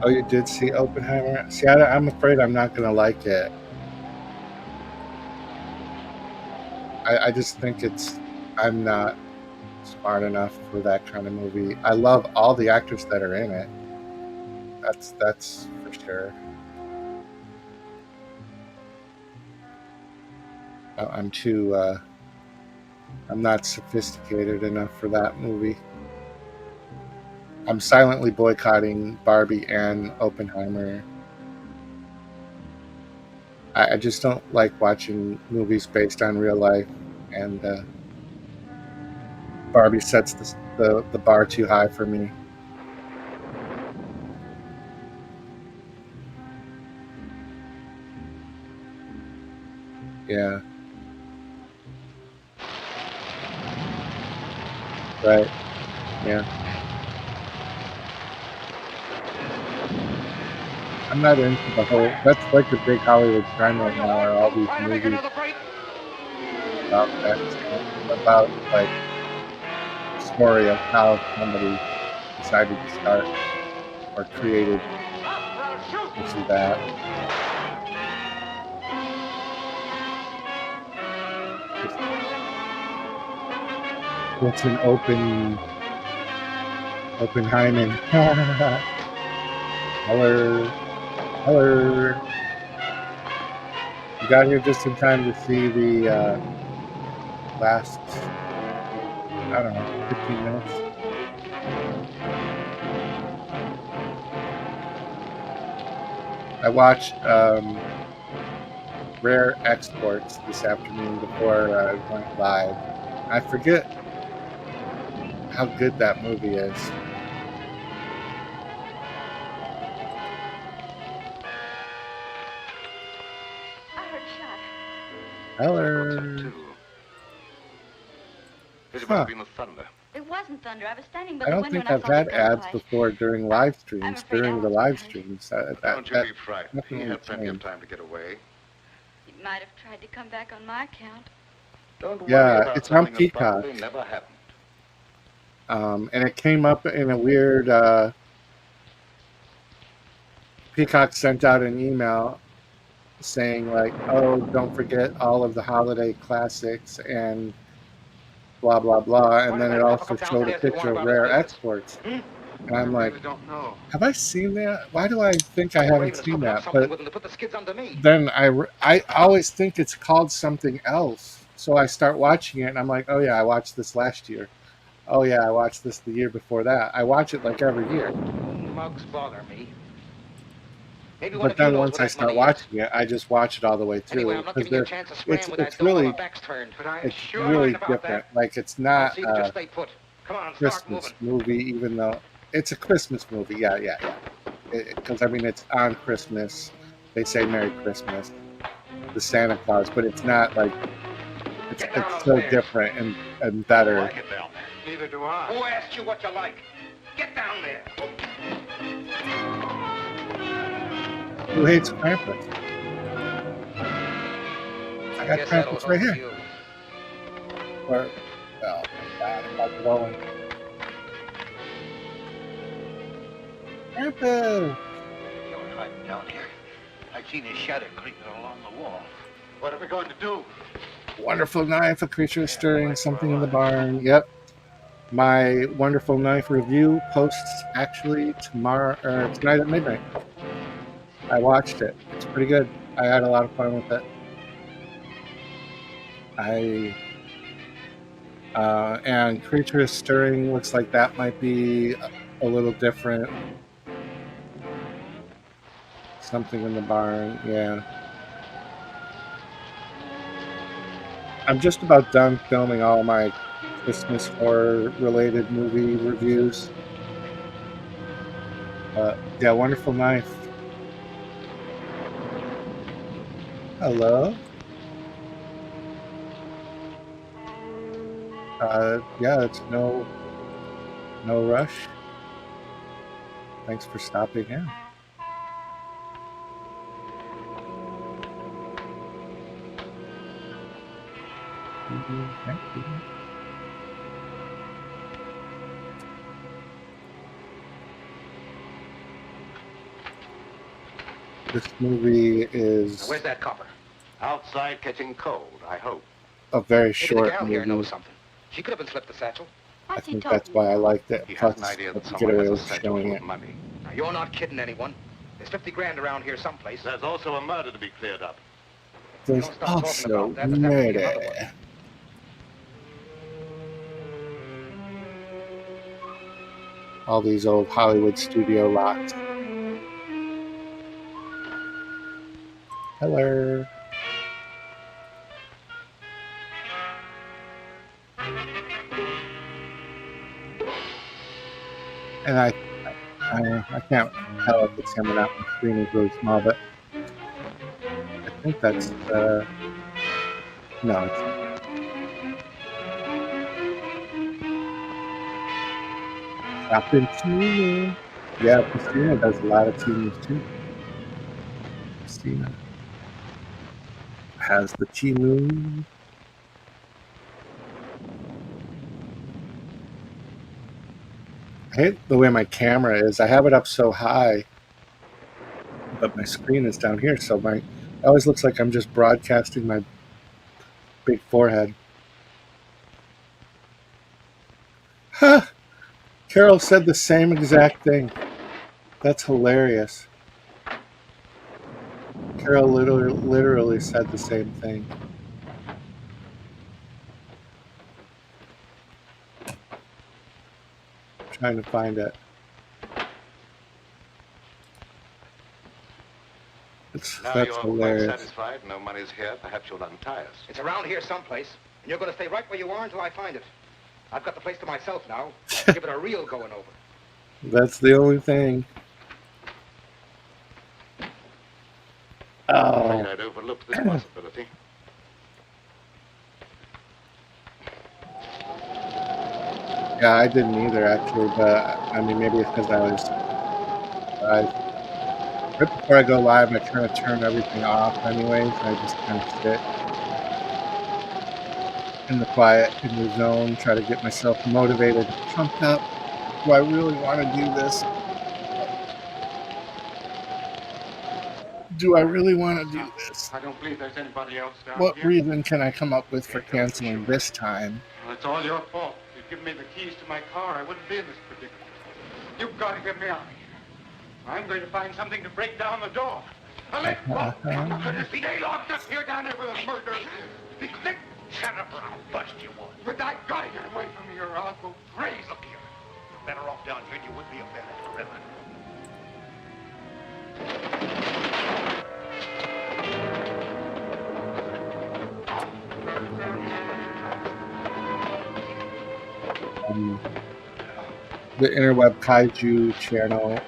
Oh, you did see Oppenheimer? See, I'm afraid I'm not going to like it. I just think I'm not smart enough for that kind of movie. I love all the actors that are in it. That's for for sure. I'm too. I'm not sophisticated enough for that movie. I'm silently boycotting Barbie and Oppenheimer. I just don't like watching movies based on real life, and Barbie sets the bar too high for me. Yeah. Right. Yeah. I'm not into the whole. That's like a big Hollywood trend right now. Are all these movies about that, about like the story of how somebody decided to start or created this or that. It's an open Hyman. Heller. Heller. You got here just in time to see the last, I don't know, 15 minutes. I watched Rare Exports this afternoon before I went live. I forget how good that movie is. I heard shot. Heller. It must Huh. have been the thunder. It wasn't thunder. I was standing by I the don't window think and I I've saw had the ads gunfire. before during live streams. I'm afraid During the Alan's live hurt. streams, Don't you be frightened. He definitely had plenty of changed. time to get away. He might have tried to come back on my account. Don't worry Yeah, about it's on something that Peacock. probably never happened. And it came up in a weird. Peacock sent out an email saying like, "Oh, don't forget all of the holiday classics and blah blah blah." And then it also showed a picture of Rare Exports, and I'm like, "Have I seen that? Why do I think I haven't seen that?" But then I always think it's called something else, so I start watching it, and I'm like, "Oh yeah, I watched this last year. Oh yeah, I watched this the year before that. I watch it like every year." Mugs bother me. Maybe But then once I start watching it, I just watch it all the way through. Anyway, I'm not giving you a chance to scram with that it's dome while really my back's turned. But I it's sure really about different. that. Like it's I'll not see that you a stay put. Come on, start Christmas moving. movie, even though it's a Christmas movie. Yeah. Because I mean, it's on Christmas. They say Merry Christmas, the Santa Claus, but it's not like it's so different and better. I like it down there. Neither do I. Who asked you what you like? Get down there. Who hates Krampus? I got Krampus right here. Or, oh my God, I'm not blowing. Krampus! You're hiding down here. I've seen his shadow creeping along the wall. What are we going to do? Wonderful knife, a creature is stirring something in the barn. Yep. My wonderful knife review posts actually tonight at midnight. I watched it. It's pretty good. I had a lot of fun with it. And creature is stirring looks like that might be a little different. Something in the barn, yeah. I'm just about done filming all my Christmas horror related movie reviews. Yeah, wonderful knife. Hello. Yeah, it's no rush. Thanks for stopping in. Thank you. This movie is Where's that copper? Outside catching cold, I hope. a very Maybe the short gal here knows movie. something. She could have been slipped the satchel. I What's he think talking that's why I liked it. He Plus, has an idea that I could get someone away has a with satchel showing full it. of money. Now, you're not kidding anyone. There's 50 grand around here someplace. There's also a murder to be cleared up. There's Don't stop talking also about that. There's definitely murder. another one. All these old Hollywood studio lots. Hello. And I can't tell if it's him or not. My screen is really small, but I think that's no. It's Captain TEMU. Yeah, Christina does a lot of TEMUs too. Christina has the TEMU. I hate the way my camera is. I have it up so high, but my screen is down here, so it always looks like I'm just broadcasting my big forehead. Huh! Carol said the same exact thing. That's hilarious. Carol literally said the same thing. I'm trying to find it. Now That's you're quite hilarious. satisfied, no money's here, perhaps you'll untie us. It's around here someplace, and you're going to stay right where you are until I find it. I've got the place to myself now. Give it a real going over. That's the only thing. I'm afraid I'd overlooked this possibility. Yeah, I didn't either, actually, but I mean, maybe it's because right before I go live, I try to turn everything off anyways. I just kind of sit in the quiet, in the zone, try to get myself motivated, pumped up. Do I really want to do this? Do I really want to do this? I don't believe there's anybody else down What here. reason can I come up with for canceling this time? Well, it's all your fault. If you'd given me the keys to my car, I wouldn't be in this predicament. You've got to get me out of here. I'm going to find something to break down the door. Now let go! Stay locked up here down there with a murder. Shut up or I'll bust you one. But I gotta get away from here or I'll go crazy. Look here. You're better off down here than you would be up there in the river. The Interweb Kaiju channel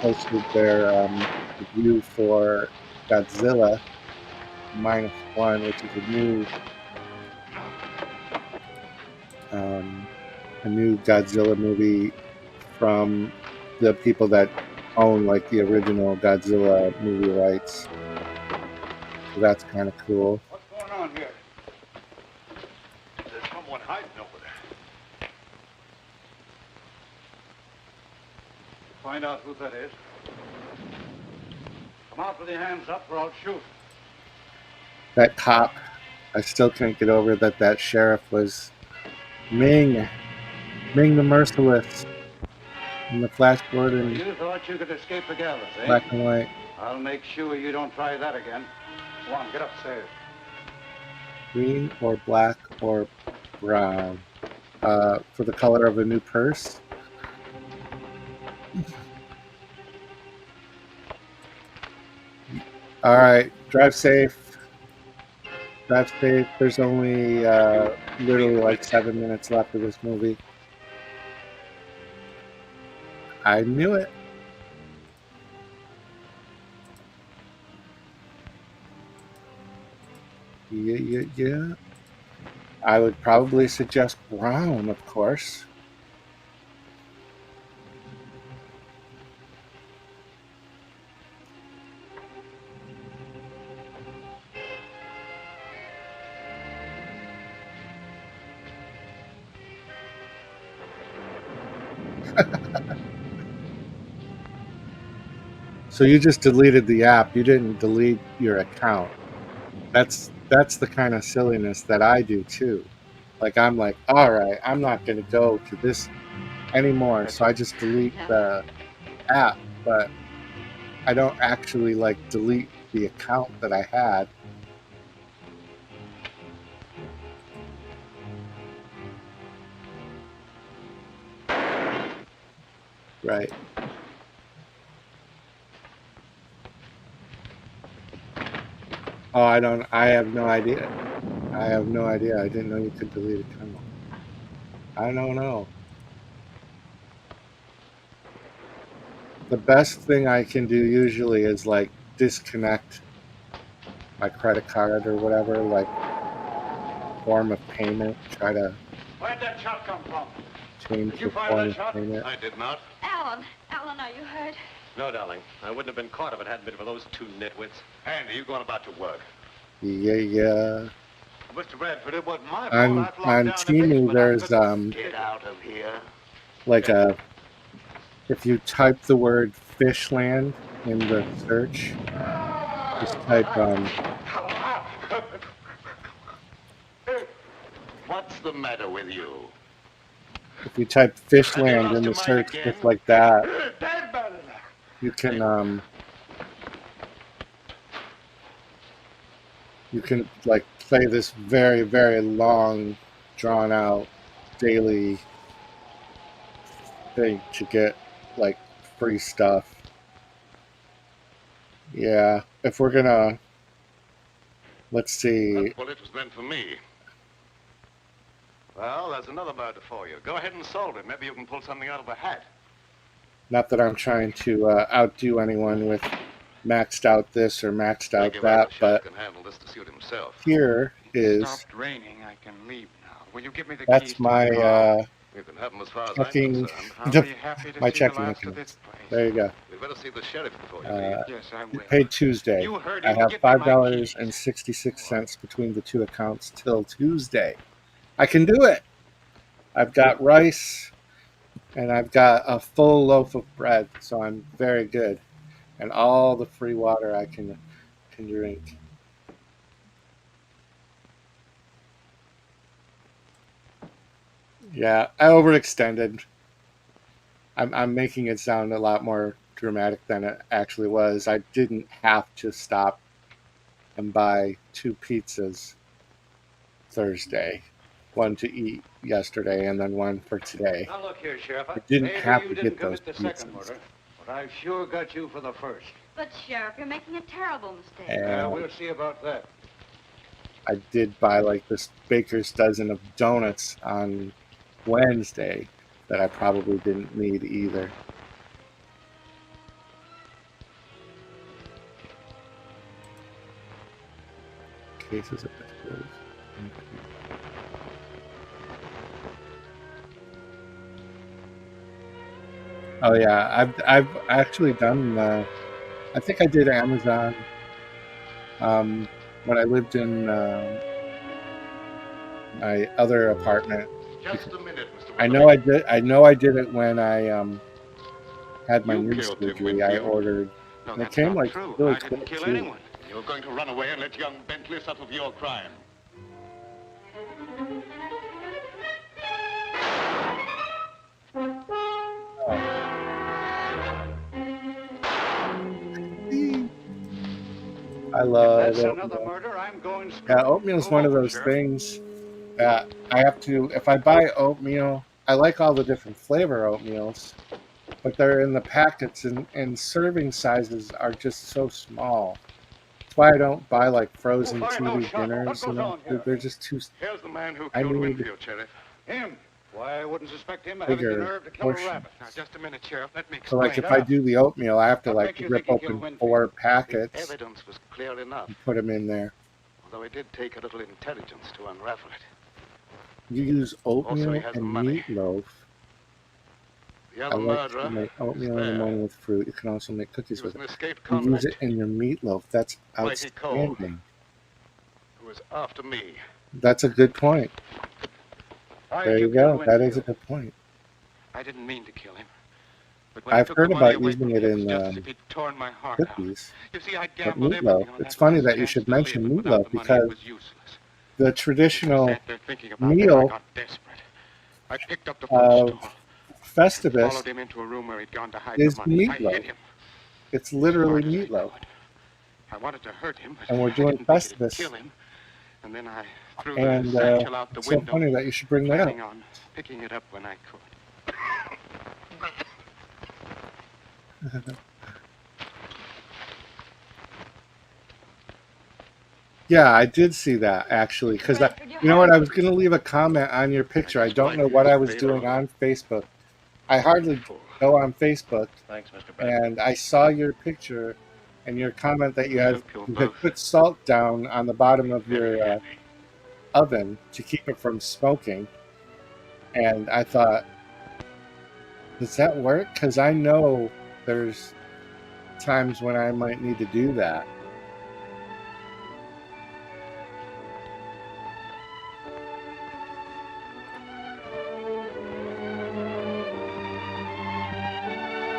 posted their review for Godzilla -1, which is a new Godzilla movie from the people that own like the original Godzilla movie rights. So that's kind of cool. What's going on here? There's someone hiding over there. Find out who that is. Come out with your hands up or I'll shoot. That cop, I still can't get over that sheriff was Ming the Merciless in the Flash Gordon. You thought you could escape the gallows, eh? Black and white. I'll make sure you don't try that again. Go on, get upstairs. Green or black or brown for the color of a new purse. All right, drive safe. Drive safe. There's only literally like 7 minutes left of this movie. I knew it. Yeah. I would probably suggest brown, of course. So you just deleted the app. You didn't delete your account. That's the kind of silliness that I do too. Like I'm like, all right, I'm not going to go to this anymore. So I just delete the app. But I don't actually like delete the account that I had. Right. Oh, I have no idea. I have no idea. I didn't know you could delete account. I don't know. The best thing I can do usually is like disconnect my credit card or whatever, like form of payment. Try to Where'd that shot come from? change Did you the fire form that of shot? payment. I did not. Alan, are you hurt? No, darling. I wouldn't have been caught if it hadn't been for those two nitwits. Andy, you going about your work. Yeah. Mr. Bradford, it wasn't my fault. On I flopped down the TEMU, basement. there's Get out of here. like if you type the word Fishland in the search, just type What's the matter with you? if you type Fishland in the search just like that, you can like play this very, very long, drawn out daily thing to get like free stuff. Yeah, if we're gonna, let's see. That bullet was meant for me. Well, there's another murder for you. Go ahead and solve it. Maybe you can pull something out of a hat. Not that I'm trying to outdo anyone with maxed out this or maxed out Give that, Irish but can handle this to suit himself. here is Stopped raining. I can leave now. Will you give me the keys that's to my car? You can have him as far as checking I'm concerned. I'll be happy to my see the checking last of account. this place. There you go. We better see the sheriff before you leave. Yes, I will. Paid Tuesday. You heard I him. have Give me my $5.66 between the two accounts till Tuesday. I can do it. I've got rice and I've got a full loaf of bread, so I'm very good. And all the free water I can drink. Yeah, I overextended. I'm making it sound a lot more dramatic than it actually was. I didn't have to stop and buy 2 pizzas Thursday. One to eat yesterday and then one for today. Now look here, Sheriff. I didn't maybe have you to didn't get those commit the second pizzas. murder, but I've sure got you for the first. But, Sheriff, you're making a terrible mistake. And We'll see about that. I did buy like this baker's dozen of donuts on Wednesday that I probably didn't need either. Cases of vegetables. Oh yeah, I've actually done. I think I did Amazon when I lived in my other apartment. Just a minute, Mr. I know I did. I know I did it when I had my You knee killed Tim surgery. I Winfield. ordered. No, And it that's came not like true. really I didn't quick kill too. anyone. You're going to run away and let young Bentley suffer for your crime. I love That's it. another murder. I'm going straight. Yeah, oatmeal's one of those things that I have to. If I buy oatmeal, I like all the different flavor oatmeals, but they're in the packets and serving sizes are just so small. That's why I don't buy like frozen TV dinners. You know, they're just too. Here's the man who I killed need Winfield, Sheriff. Him? Why, I wouldn't suspect him of having the bigger nerve to kill a portion. rabbit. Now, just a minute, Sheriff. Let me So explain. like if I do the oatmeal, I have to I like bet you rip think he killed open Winfield. 4 The packets evidence was clear enough, and put them in there. although it did take a little intelligence to unravel it. You use oatmeal he has the and money. meatloaf. The I other like to murderer make was oatmeal in the there. morning with fruit. You can also make cookies He was with an it. escaped You use convict it in your meatloaf. That's Mighty Cole. outstanding. who was after me. That's a good point. Why There did you kill go. That is a Winfield? good point. I didn't mean to kill him. But when he I've took heard the money about away using from it me, in was just as if he'd torn my heart out. cookies. You see, I'd But gambled meatloaf. everything on It's that funny last that you chance should to live, mention and without meatloaf the money, because it was useless. the I traditional sat there thinking about it, and I meal got desperate. I picked up the of footstool, Festivus followed him into a room where he'd gone to hide is the money. I meatloaf. hit him. It's literally Smart as I Meatloaf. could. I wanted to hurt him, but And we're I doing didn't think it'd Festivus. kill him. And then I threw the And satchel out the it's so window, funny that you should bring that up. planning on picking it up when I could. Yeah, I did see that actually, because you know what? I was going to leave a comment on your picture. I don't know what I was doing on Facebook. I hardly go on Facebook, Thanks, Mr. and I saw your picture and your comment that you had Both put salt down on the bottom of very your happy. oven to keep it from smoking. And I thought, does that work? Because I know there's times when I might need to do that.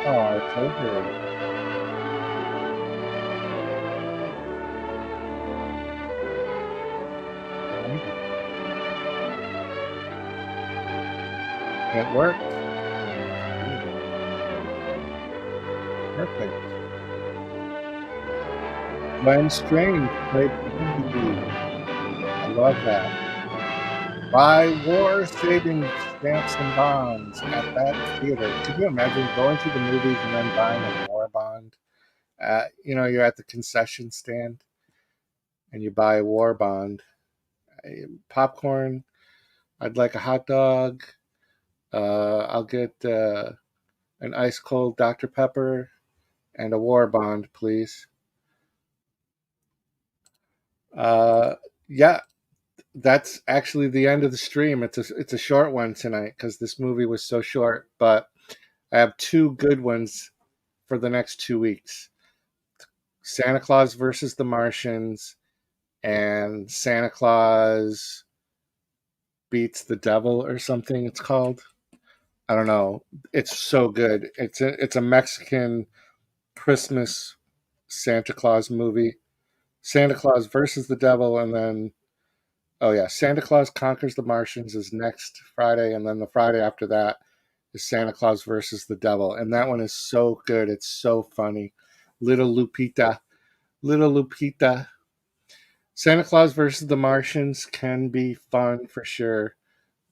Oh, it's over. It worked. Perfect. Glenn Strange played Bumblebee. I love that. Buy war saving stamps and bonds at that theater. Could you imagine going to the movies and then buying a war bond? You're at the concession stand and you buy a war bond. Popcorn. I'd like a hot dog. I'll get an ice cold Dr. Pepper and a war bond, please. Uh, yeah, that's actually the end of the stream. It's a short one tonight because this movie was so short. But I have two good ones for the next 2 weeks: Santa Claus versus the Martians and Santa Claus beats the devil or something. It's called. I don't know. It's so good. It's a Mexican Christmas Santa Claus movie. Santa Claus versus the devil, and then oh yeah, Santa Claus conquers the Martians is next Friday, and then the Friday after that is Santa Claus versus the devil, and that one is so good. It's so funny. Little Lupita, little Lupita. Santa Claus versus the Martians can be fun for sure,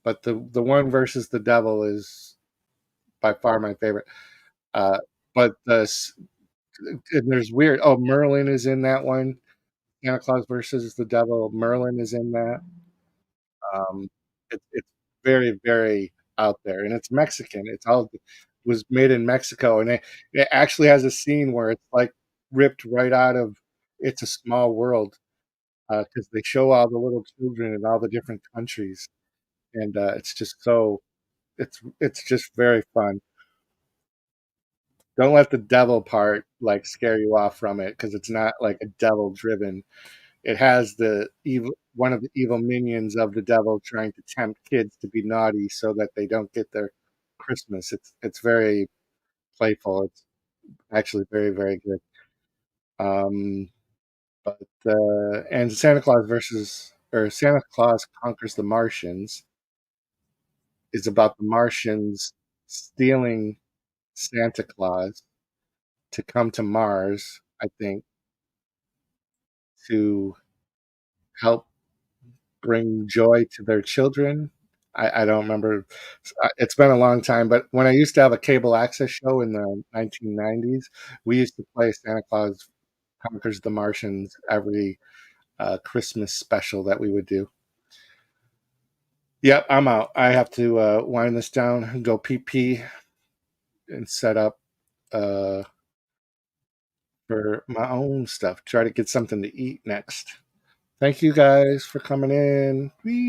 but the one versus the devil is by far my favorite. Uh, but and there's weird. Oh, Merlin is in that one. Santa Claus versus the devil. Merlin is in that. Um, it's very, very out there, and it's Mexican. It's all was made in Mexico, and it actually has a scene where it's like ripped right out of It's a Small World because they show all the little children in all the different countries, and it's just so it's just very fun. Don't let the devil part like scare you off from it because it's not like a devil driven. It has the evil one of the evil minions of the devil trying to tempt kids to be naughty so that they don't get their Christmas. It's very playful. It's actually very, very good. Um, but and Santa Claus conquers the Martians is about the Martians stealing Santa Claus to come to Mars, I think, to help bring joy to their children. I don't remember. It's been a long time, but when I used to have a cable access show in the 1990s, we used to play Santa Claus Conquers the Martians every Christmas special that we would do. Yep, I'm out. I have to wind this down, go pee pee, and set up for my own stuff. Try to get something to eat next. Thank you guys for coming in. Whee!